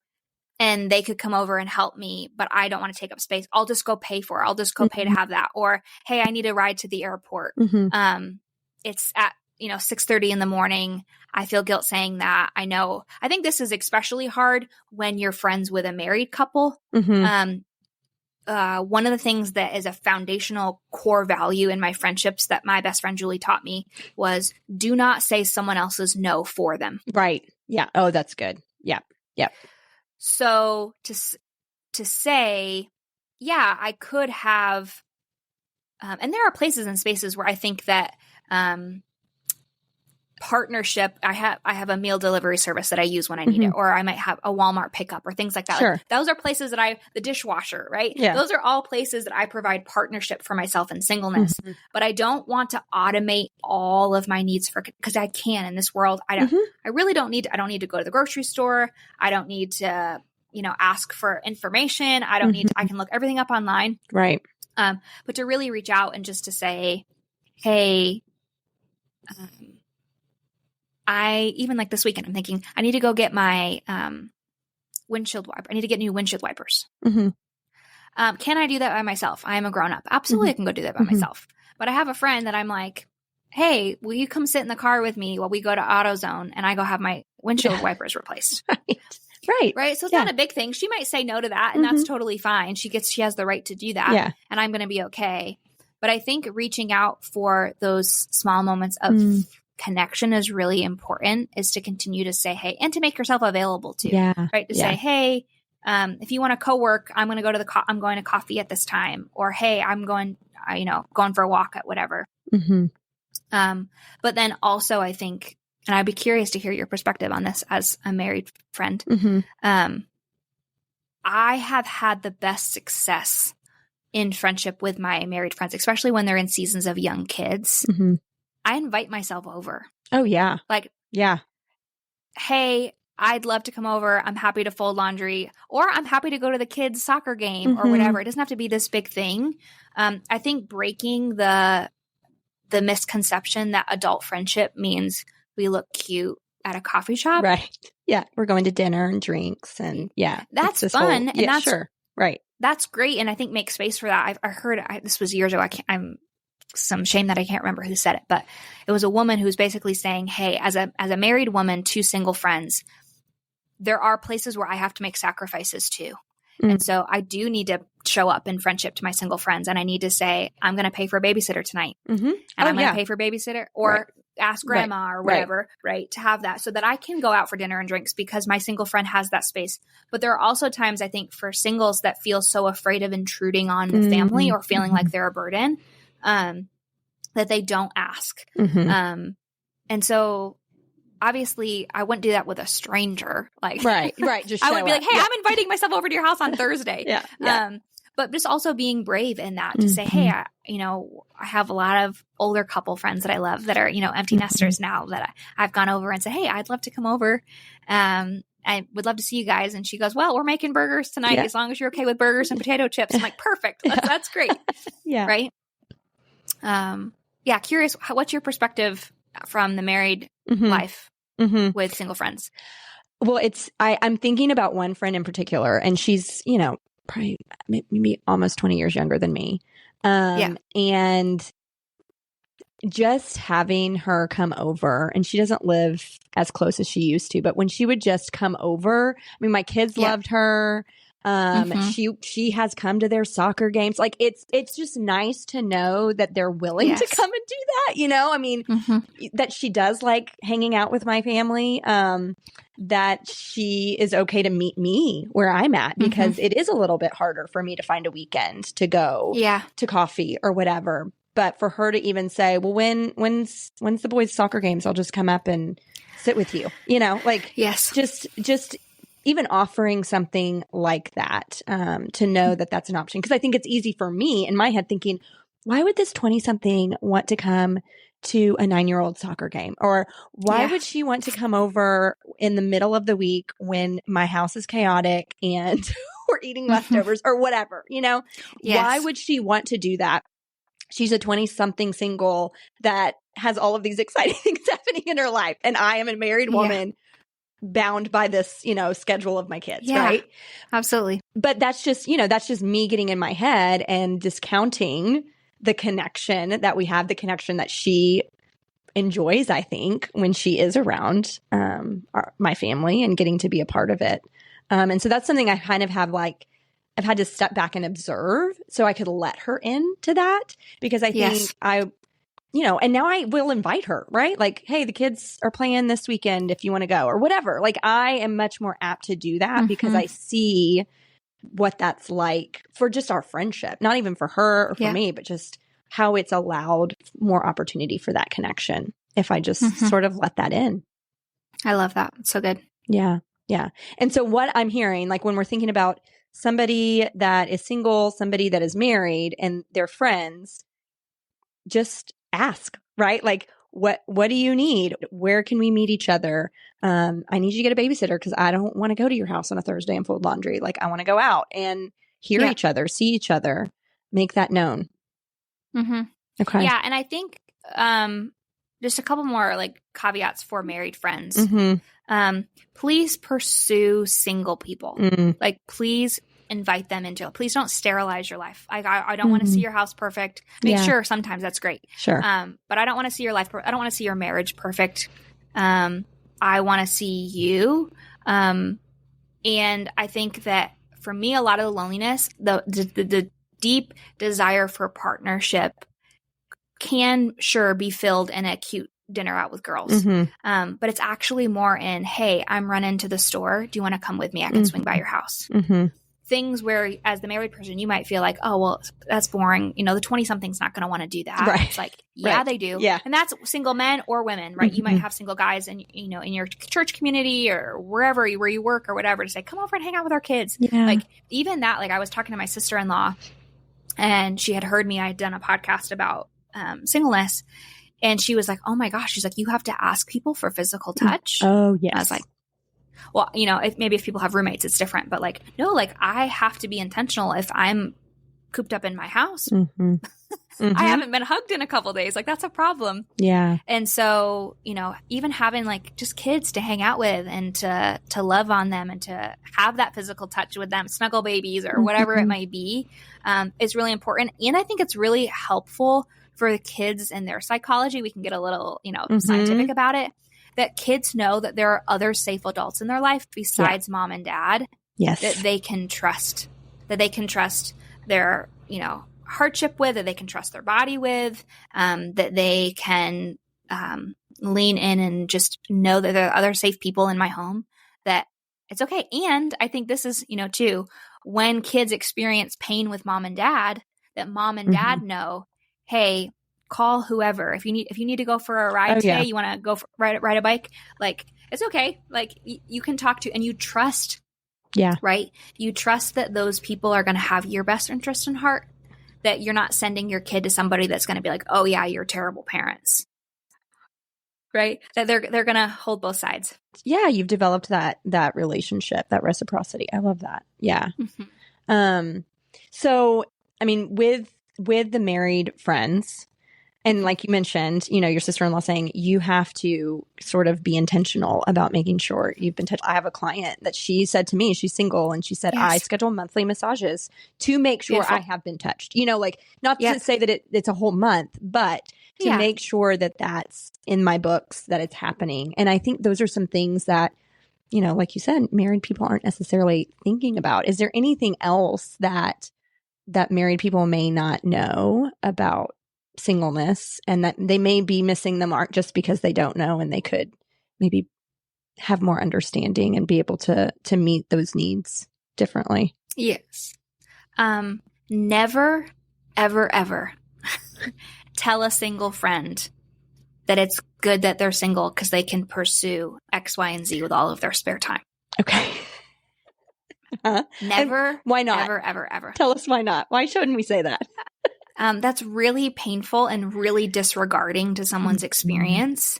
and they could come over and help me, but I don't want to take up space. I'll just go pay for it. I'll just go pay to have that. Or, hey, I need a ride to the airport. It's at 6:30 in the morning. I feel guilt saying that. I think this is especially hard when you're friends with a married couple. One of the things that is a foundational core value in my friendships that my best friend Julie taught me was do not say someone else's no for them. Right. Yeah. Oh, that's good. Yeah. Yep. So to say, yeah, I could have, and there are places and spaces where I think that partnership, I have a meal delivery service that I use when I need it, or I might have a Walmart pickup or things like that. Sure. Like, those are places that the dishwasher, right? Yeah. Those are all places that I provide partnership for myself in singleness, but I don't want to automate all of my needs because I can in this world. I don't need to go to the grocery store. I don't need to, ask for information. I don't need to, I can look everything up online. Right. But to really reach out and just to say, hey, even like this weekend, I'm thinking I need to go get my windshield wiper. I need to get new windshield wipers. Can I do that by myself? I am a grown up. Absolutely, I can go do that by myself. But I have a friend that I'm like, hey, will you come sit in the car with me while we go to AutoZone and I go have my windshield wipers replaced? Right. So it's not a big thing. She might say no to that, and that's totally fine. She has the right to do that, and I'm going to be okay. But I think reaching out for those small moments of connection is really important, is to continue to say, hey, and to make yourself available too, right? To say, hey, if you want to co-work, I'm going to go to I'm going to coffee at this time, or, hey, I'm going for a walk at whatever. But then also I think, and I'd be curious to hear your perspective on this as a married friend. I have had the best success in friendship with my married friends, especially when they're in seasons of young kids. I invite myself over. Oh, yeah. Like, hey, I'd love to come over. I'm happy to fold laundry, or I'm happy to go to the kids' soccer game or whatever. It doesn't have to be this big thing. I think breaking the misconception that adult friendship means we look cute at a coffee shop. Right. Yeah. We're going to dinner and drinks, and that's fun. And that's sure. Right. That's great. And I think make space for that. I heard this was years ago. I'm some shame that I can't remember who said it, but it was a woman who was basically saying, hey, as a married woman to single friends, there are places where I have to make sacrifices too. And so I do need to show up in friendship to my single friends. And I need to say, I'm going to pay for a babysitter tonight. And I'm going to pay for a babysitter, or ask grandma or whatever, right? To have that so that I can go out for dinner and drinks because my single friend has that space. But there are also times, I think, for singles that feel so afraid of intruding on the family or feeling like they're a burden, that they don't ask. And so obviously I wouldn't do that with a stranger. Like, right. Just I would be like, hey, I'm inviting myself over to your house on Thursday. But just also being brave in that, to say, hey, I have a lot of older couple friends that I love that are, empty nesters now, that I've gone over and said, hey, I'd love to come over. I would love to see you guys. And she goes, well, we're making burgers tonight as long as you're okay with burgers and potato chips. I'm like, perfect. That's great. Right. Curious, what's your perspective from the married life with single friends? Well, I'm thinking about one friend in particular, and she's, probably maybe almost 20 years younger than me. And just having her come over, and she doesn't live as close as she used to, but when she would just come over, I mean, my kids loved her. She has come to their soccer games. Like, it's just nice to know that they're willing to come and do that. I mean, that she does like hanging out with my family, that she is okay to meet me where I'm at, because it is a little bit harder for me to find a weekend to go to coffee or whatever. But for her to even say, well, when's the boys' soccer games? I'll just come up and sit with you, just even offering something like that, to know that that's an option. Because I think it's easy for me in my head thinking, why would this 20-something want to come to a 9-year-old soccer game? Or why would she want to come over in the middle of the week when my house is chaotic and we're eating leftovers or whatever, Why would she want to do that? She's a 20-something single that has all of these exciting things happening in her life. And I am a married woman bound by this, schedule of my kids, yeah, right? Absolutely. But that's just me getting in my head and discounting the connection that we have, the connection that she enjoys, I think, when she is around my family and getting to be a part of it. And so that's something I kind of have I've had to step back and observe so I could let her into that, because I think and now I will invite her, right? Like, hey, the kids are playing this weekend if you want to go or whatever. Like, I am much more apt to do that because I see what that's like for just our friendship, not even for her or for me, but just how it's allowed more opportunity for that connection if I just sort of let that in. I love that. It's so good. Yeah. Yeah. And so what I'm hearing, like when we're thinking about somebody that is single, somebody that is married and they're friends, just ask, right? Like, what do you need? Where can we meet each other? I need you to get a babysitter because I don't want to go to your house on a Thursday and fold laundry. Like, I want to go out and hear each other, see each other, make that known. Okay. Yeah. And I think just a couple more like caveats for married friends. Please pursue single people. Like, please invite them into it. Please don't sterilize your life. I don't want to see your house perfect. I mean, sure, sometimes that's great. Sure. But I don't want to see your life. I don't want to see your marriage perfect. I want to see you. And I think that for me, a lot of the loneliness, the deep desire for partnership can sure be filled in a cute dinner out with girls. But it's actually more in, hey, I'm running to the store. Do you want to come with me? I can swing by your house. Things where as the married person, you might feel like, oh, well, that's boring. The 20-something's not going to want to do that. Right. It's like, yeah, they do. Yeah. And that's single men or women, right? You might have single guys and, in your church community or wherever where you work or whatever to say, come over and hang out with our kids. Yeah. Like even that, like I was talking to my sister-in-law and she had heard me. I had done a podcast about singleness. And she was like, oh my gosh, she's like, you have to ask people for physical touch. Oh, yes. I was like, well, if people have roommates, it's different. But like, no, like I have to be intentional if I'm cooped up in my house. I haven't been hugged in a couple days. Like that's a problem. Yeah. And so, even having like just kids to hang out with and to love on them and to have that physical touch with them, snuggle babies or whatever it might be, is really important. And I think it's really helpful for the kids and their psychology. We can get a little, scientific about it. That kids know that there are other safe adults in their life besides mom and dad. Yes. That they can trust. That they can trust their, hardship with, that they can trust their body with, that they can lean in and just know that there are other safe people in my home, that it's okay. And I think this is, too, when kids experience pain with mom and dad, that mom and dad know, hey, call whoever. If you need to go for a ride today, you want to go ride a bike, like it's okay. Like you can talk to, and you trust. Yeah. Right. You trust that those people are going to have your best interest in heart, that you're not sending your kid to somebody that's going to be like, oh yeah, you're terrible parents. Right. That they're going to hold both sides. Yeah. You've developed that relationship, that reciprocity. I love that. Yeah. So, I mean, with the married friends, and like you mentioned, your sister-in-law saying you have to sort of be intentional about making sure you've been touched. I have a client that she said to me, she's single, and she said, I schedule monthly massages to make sure I have been touched. Like not to say that it's a whole month, but to make sure that that's in my books, that it's happening. And I think those are some things that, like you said, married people aren't necessarily thinking about. Is there anything else that married people may not know about singleness, and that they may be missing the mark just because they don't know, and they could maybe have more understanding and be able to meet those needs differently? Yes. Never, ever, ever tell a single friend that it's good that they're single because they can pursue X, Y, and Z with all of their spare time. Okay. Never. And why not? Ever, ever, ever. Tell us why not. Why shouldn't we say that? That's really painful and really disregarding to someone's experience.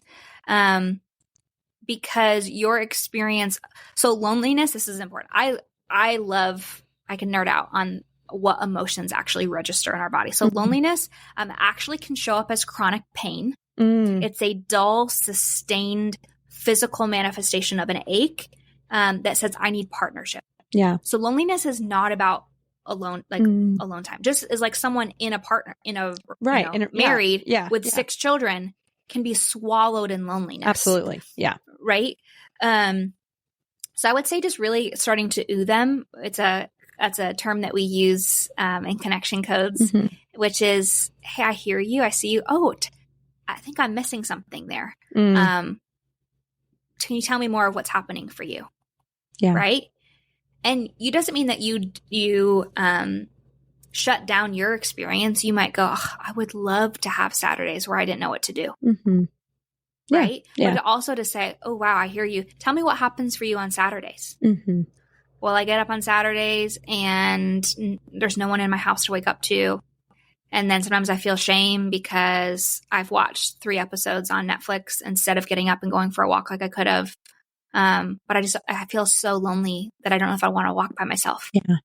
Because your experience, so loneliness, this is important. I can nerd out on what emotions actually register in our body. So loneliness actually can show up as chronic pain. It's a dull, sustained physical manifestation of an ache that says I need partnership. Yeah. So loneliness is not about alone, like alone time. Just as like someone in a partner, married with 6 children can be swallowed in loneliness. Absolutely. Yeah. Right. So I would say just really starting to ooh them. That's a term that we use in connection codes, which is, hey, I hear you. I see you. Oh, I think I'm missing something there. Can you tell me more of what's happening for you? Yeah. Right. And you doesn't mean that you shut down your experience. You might go, I would love to have Saturdays where I didn't know what to do. Right. Yeah. But also to say, oh, wow, I hear you. Tell me what happens for you on Saturdays. Well, I get up on Saturdays and there's no one in my house to wake up to. And then sometimes I feel shame because I've watched 3 episodes on Netflix instead of getting up and going for a walk like I could have. But I feel so lonely that I don't know if I want to walk by myself. Yeah.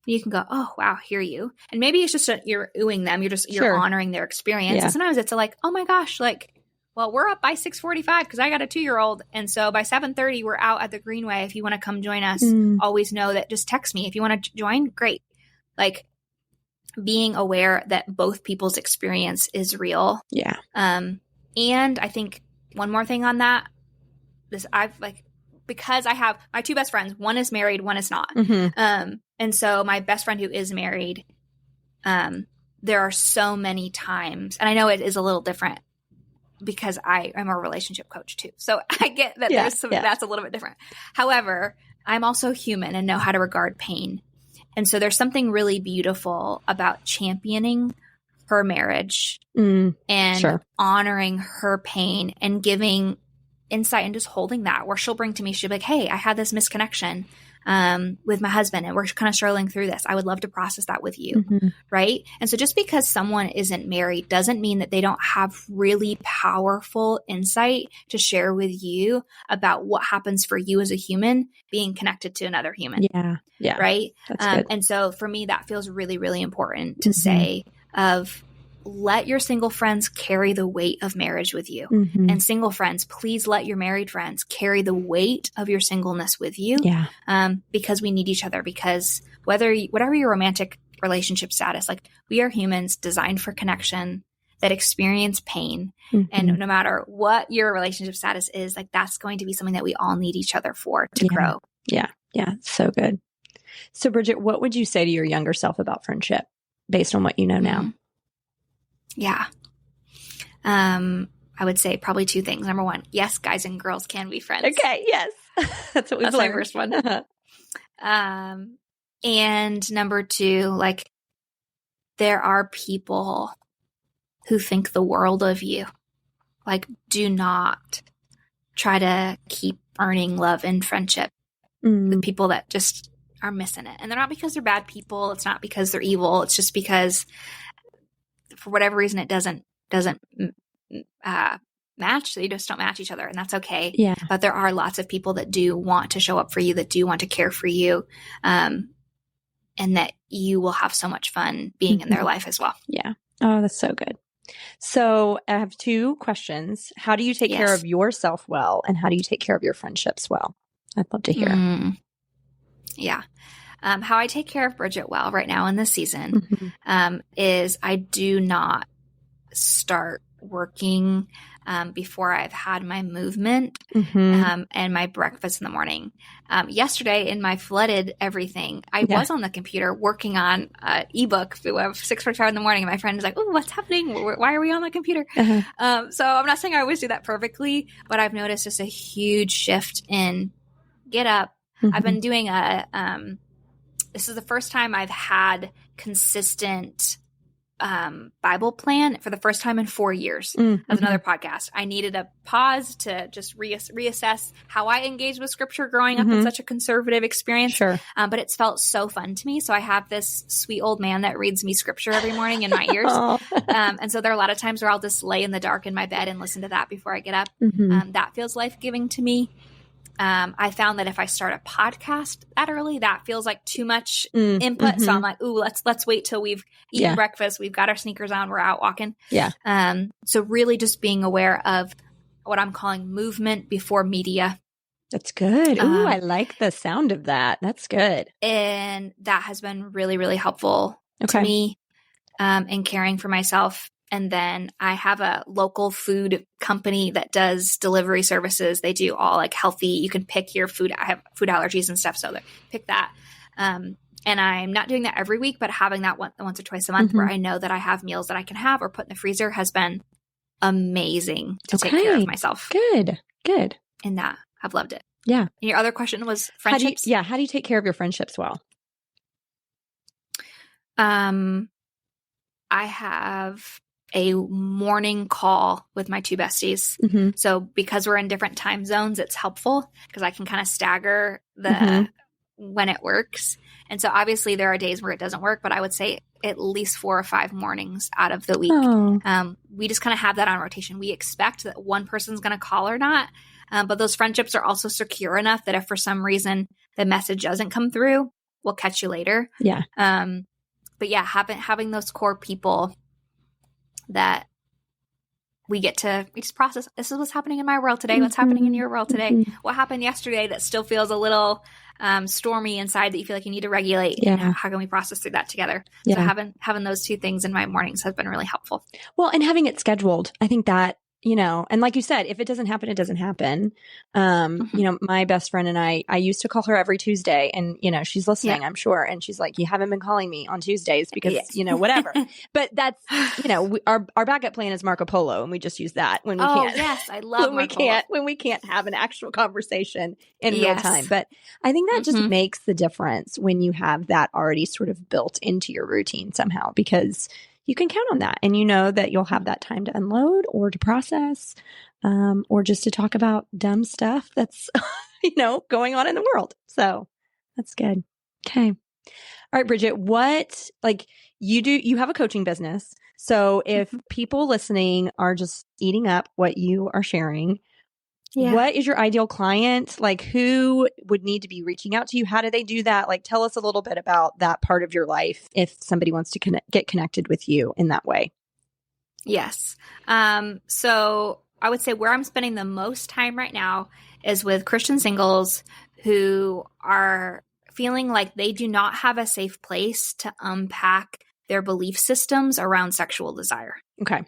You can go, oh, wow, hear you. And maybe it's just you're oohing them. You're honoring their experience. Yeah. And sometimes it's like, oh my gosh, like, well, we're up by 6:45 because I got a 2-year-old. And so by 7:30, we're out at the Greenway. If you want to come join us, always know that just text me. If you want to join, great. Like being aware that both people's experience is real. Yeah. And I think one more thing on that, because I have my 2 best friends, one is married, one is not. And so my best friend who is married, there are so many times, and I know it is a little different because I'm a relationship coach too. So I get that that's a little bit different. However, I'm also human and know how to regard pain. And so there's something really beautiful about championing her marriage and honoring her pain and giving insight and just holding that, where she'll bring to me, she'll be like, hey, I had this misconnection with my husband and we're kind of struggling through this. I would love to process that with you. Right. And so just because someone isn't married doesn't mean that they don't have really powerful insight to share with you about what happens for you as a human being connected to another human. Yeah. Yeah. Right. And so for me, that feels really, really important to say let your single friends carry the weight of marriage with you. And single friends, please let your married friends carry the weight of your singleness with you. Yeah. Because we need each other, because whatever your romantic relationship status, like we are humans designed for connection that experience pain. And no matter what your relationship status is, like that's going to be something that we all need each other for to grow. Yeah. Yeah. So good. So Bridgett, what would you say to your younger self about friendship based on what you know now? Yeah. I would say probably 2 things. Number 1, yes, guys and girls can be friends. Okay. Yes. That's what we've learned. My first one. And number 2, like there are people who think the world of you. Like do not try to keep earning love and friendship with people that just are missing it. And they're not because they're bad people. It's not because they're evil. It's just because for whatever reason, it doesn't match. They just don't match each other, and that's okay. Yeah. But there are lots of people that do want to show up for you, that do want to care for you, and that you will have so much fun being in their life as well. Yeah. Oh, that's so good. So I have 2 questions. How do you take care of yourself well, and how do you take care of your friendships well? I'd love to hear. Yeah. How I take care of Bridgett well right now in this season is I do not start working before I've had my movement and my breakfast in the morning. Yesterday in my flooded everything, I was on the computer working on an ebook at 6:45 in the morning, and my friend was like, "Oh, what's happening? Why are we on the computer?" So I'm not saying I always do that perfectly, but I've noticed just a huge shift in get up. I've been doing this is the first time I've had consistent Bible plan for the first time in 4 years. That's another podcast. I needed a pause to just reassess how I engaged with scripture growing up in such a conservative experience. But it's felt so fun to me. So I have this sweet old man that reads me scripture every morning in my ears. And so there are a lot of times where I'll just lay in the dark in my bed and listen to that before I get up. That feels life-giving to me. I found that if I start a podcast that early, that feels like too much input. So I'm like, ooh, let's wait till we've eaten breakfast. We've got our sneakers on. We're out walking. So really just being aware of what I'm calling movement before media. That's good. Ooh, I like the sound of that. That's good. And that has been really, really helpful to me in caring for myself. And then I have a local food company that does delivery services. They do all like healthy, you can pick your food. I have food allergies and stuff, so pick that. And I'm not doing that every week, but having that once or twice a month where I know that I have meals that I can have or put in the freezer has been amazing to take care of myself. Good. In that, I've loved it. Yeah. And your other question was friendships? How do you take care of your friendships well? I have a morning call with my two besties. So because we're in different time zones, it's helpful because I can kind of stagger the when it works. And so obviously there are days where it doesn't work, but I would say at least 4 or 5 mornings out of the week. We just kind of have that on rotation. We expect that one person's going to call or not. But those friendships are also secure enough that if for some reason the message doesn't come through, we'll catch you later. Yeah. But yeah, having those core people that we just process. This is what's happening in my world today. What's happening in your world today? What happened yesterday that still feels a little stormy inside that you feel like you need to regulate? Yeah. And how can we process through that together? Yeah. So having those two things in my mornings has been really helpful. Well, and having it scheduled, I think that, and like you said, if it doesn't happen, it doesn't happen. My best friend and I used to call her every Tuesday and, she's listening, I'm sure. And she's like, you haven't been calling me on Tuesdays because, whatever. But that's, our backup plan is Marco Polo. And we just use that when we can't. Yes. I love Marco Polo. When we can't have an actual conversation in real time. But I think that just makes the difference when you have that already sort of built into your routine somehow, because you can count on that. And you know that you'll have that time to unload or to process, or just to talk about dumb stuff that's, going on in the world. So that's good. Okay. All right, Bridgett, you have a coaching business. So if people listening are just eating up what you are sharing, what is your ideal client? Like, who would need to be reaching out to you? How do they do that? Like, tell us a little bit about that part of your life if somebody wants to get connected with you in that way. Yes. So I would say where I'm spending the most time right now is with Christian singles who are feeling like they do not have a safe place to unpack their belief systems around sexual desire. Okay.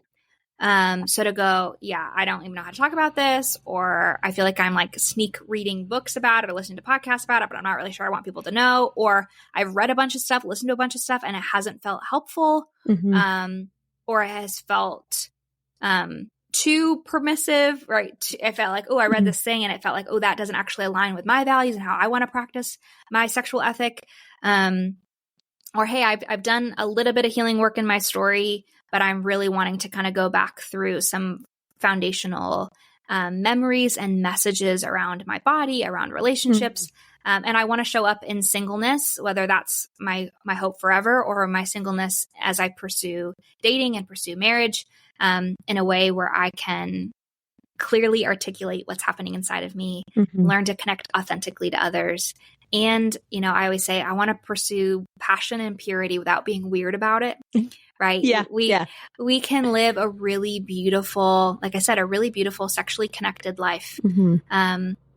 So to go, I don't even know how to talk about this, or I feel like I'm like sneak reading books about it or listening to podcasts about it, but I'm not really sure I want people to know, or I've read a bunch of stuff, listened to a bunch of stuff, and it hasn't felt helpful, or it has felt, too permissive, right? I felt like, I read this thing and it felt like, that doesn't actually align with my values and how I want to practice my sexual ethic. Or, hey, I've done a little bit of healing work in my story, but I'm really wanting to kind of go back through some foundational memories and messages around my body, around relationships. And I want to show up in singleness, whether that's my hope forever or my singleness as I pursue dating and pursue marriage, in a way where I can clearly articulate what's happening inside of me, learn to connect authentically to others. And, I always say I want to pursue passion and purity without being weird about it. Right. Yeah. We can live a really beautiful, like I said, a really beautiful sexually connected life,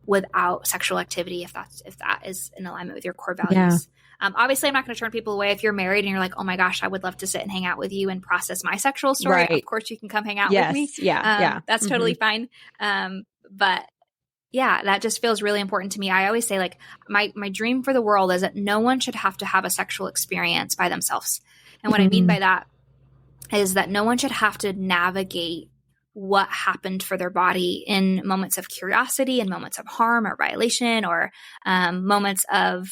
without sexual activity. If that is in alignment with your core values. Obviously I'm not going to turn people away if you're married and you're like, oh my gosh, I would love to sit and hang out with you and process my sexual story. Right. Of course you can come hang out with me. That's totally fine. But yeah, that just feels really important to me. I always say like my dream for the world is that no one should have to have a sexual experience by themselves. And what I mean by that is that no one should have to navigate what happened for their body in moments of curiosity and moments of harm or violation, or moments of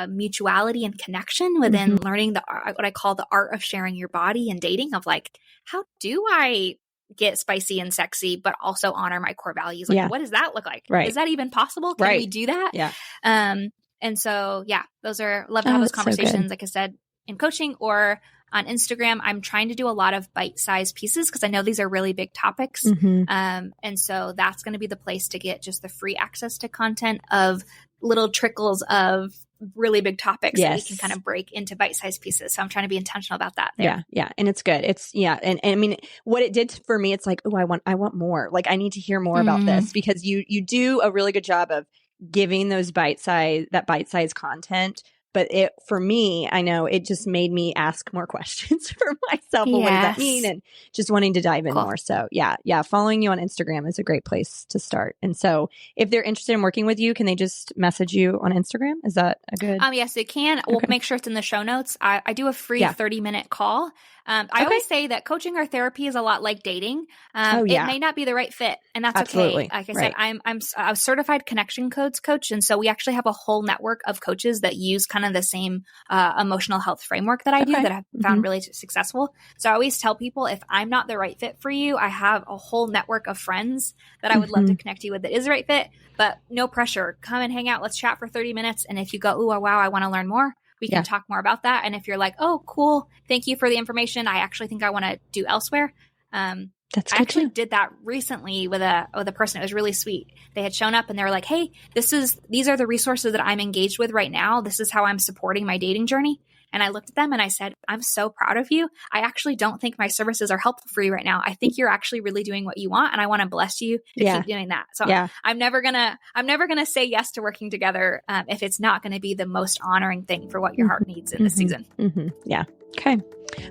mutuality and connection within learning what I call the art of sharing your body and dating, of like, how do I get spicy and sexy, but also honor my core values? Like, what does that look like? Right. Is that even possible? Can we do that? Yeah. And so, love to have those conversations, like I said, in coaching or on Instagram. I'm trying to do a lot of bite-sized pieces because I know these are really big topics. And so that's going to be the place to get just the free access to content of little trickles of really big topics that we can kind of break into bite-sized pieces. So I'm trying to be intentional about that there. Yeah. And it's good. And I mean, what it did for me, it's like, oh, I want more. Like, I need to hear more about this, because you do a really good job of giving those bite-sized content. But for me, I know it just made me ask more questions for myself. Well, what does that mean? And just wanting to dive in more. So yeah. Following you on Instagram is a great place to start. And so if they're interested in working with you, can they just message you on Instagram? Is that a good? Yes, they can. Okay. We'll make sure it's in the show notes. I do a free 30-minute call. I always say that coaching or therapy is a lot like dating. It may not be the right fit, and that's okay. Like I said, I'm a certified connection codes coach, and so we actually have a whole network of coaches that use kind of the same emotional health framework that I do, that I've found really successful. So I always tell people, if I'm not the right fit for you, I have a whole network of friends that I would love to connect you with that is the right fit, but no pressure. Come and hang out. Let's chat for 30 minutes. And if you go, ooh, wow, I want to learn more, we can talk more about that. And if you're like, oh, cool, thank you for the information, I actually think I want to do elsewhere. I actually did that recently with a person. It was really sweet. They had shown up and they were like, hey, these are the resources that I'm engaged with right now. This is how I'm supporting my dating journey. And I looked at them and I said, I'm so proud of you. I actually don't think my services are helpful for you right now. I think you're actually really doing what you want, and I want to bless you to keep doing that. So I'm never gonna say yes to working together if it's not going to be the most honoring thing for what your heart needs in this season. Yeah. Okay.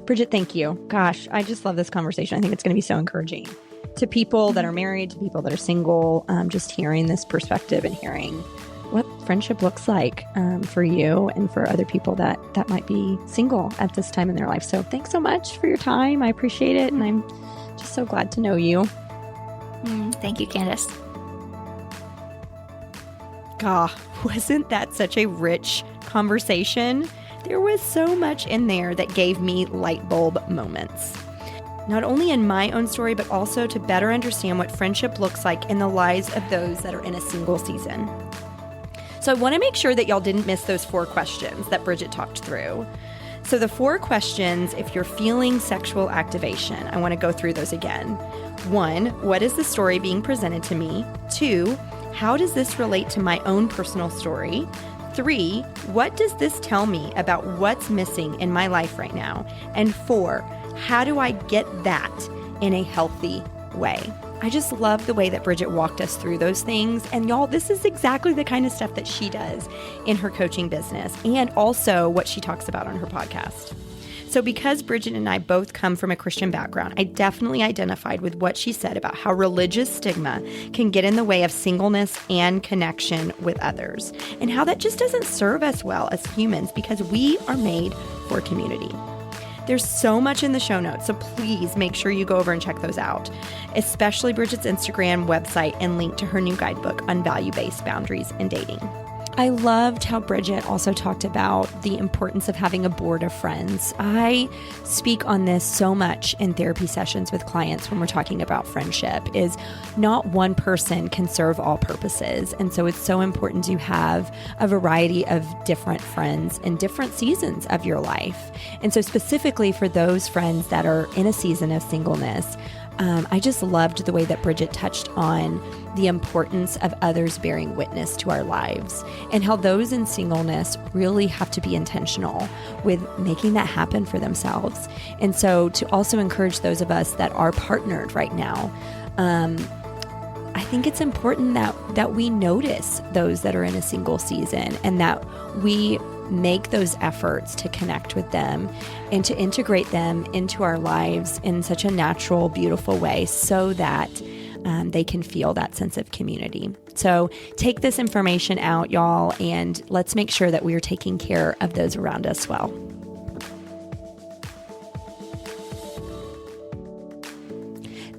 Bridgett, thank you. Gosh, I just love this conversation. I think it's going to be so encouraging to people that are married, to people that are single, just hearing this perspective and hearing what friendship looks like for you and for other people that might be single at this time in their life. So thanks so much for your time. I appreciate it. And I'm just so glad to know you. Thank you, Candace. God, wasn't that such a rich conversation? There was so much in there that gave me light bulb moments. Not only in my own story, but also to better understand what friendship looks like in the lives of those that are in a single season. So I want to make sure that y'all didn't miss those 4 questions that Bridgett talked through. So the 4 questions, if you're feeling sexual activation, I want to go through those again. 1, what is the story being presented to me? 2, how does this relate to my own personal story? 3, what does this tell me about what's missing in my life right now? And 4, how do I get that in a healthy way? I just love the way that Bridgett walked us through those things. And y'all, this is exactly the kind of stuff that she does in her coaching business, and also what she talks about on her podcast. So because Bridgett and I both come from a Christian background, I definitely identified with what she said about how religious stigma can get in the way of singleness and connection with others, and how that just doesn't serve us well as humans, because we are made for community. There's so much in the show notes, so please make sure you go over and check those out, especially Bridgett's Instagram, website, and link to her new guidebook on value-based boundaries in dating. I loved how Bridgett also talked about the importance of having a board of friends. I speak on this so much in therapy sessions with clients when we're talking about friendship, is not one person can serve all purposes. And so it's so important to have a variety of different friends in different seasons of your life. And so specifically for those friends that are in a season of singleness, I just loved the way that Bridgett touched on the importance of others bearing witness to our lives, and how those in singleness really have to be intentional with making that happen for themselves. And so to also encourage those of us that are partnered right now, I think it's important that we notice those that are in a single season, and that we make those efforts to connect with them and to integrate them into our lives in such a natural, beautiful way, so that they can feel that sense of community. So take this information out, y'all, and let's make sure that we are taking care of those around us well.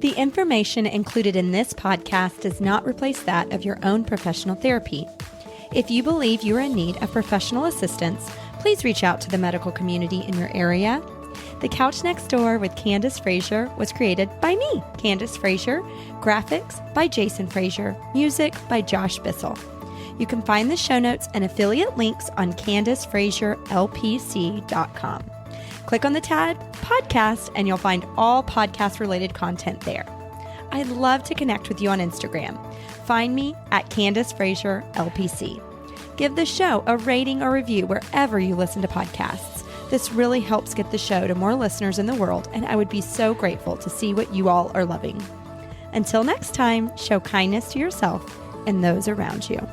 The information included in this podcast does not replace that of your own professional therapy. If you believe you are in need of professional assistance, please reach out to the medical community in your area. The Couch Next Door with Candace Frazier was created by me, Candace Frazier. Graphics by Jason Frazier. Music by Josh Bissell. You can find the show notes and affiliate links on CandaceFrazierLPC.com. Click on the tab Podcast and you'll find all podcast-related content there. I'd love to connect with you on Instagram. Find me at Candace Frazier LPC. Give the show a rating or review wherever you listen to podcasts. This really helps get the show to more listeners in the world, and I would be so grateful to see what you all are loving. Until next time, show kindness to yourself and those around you.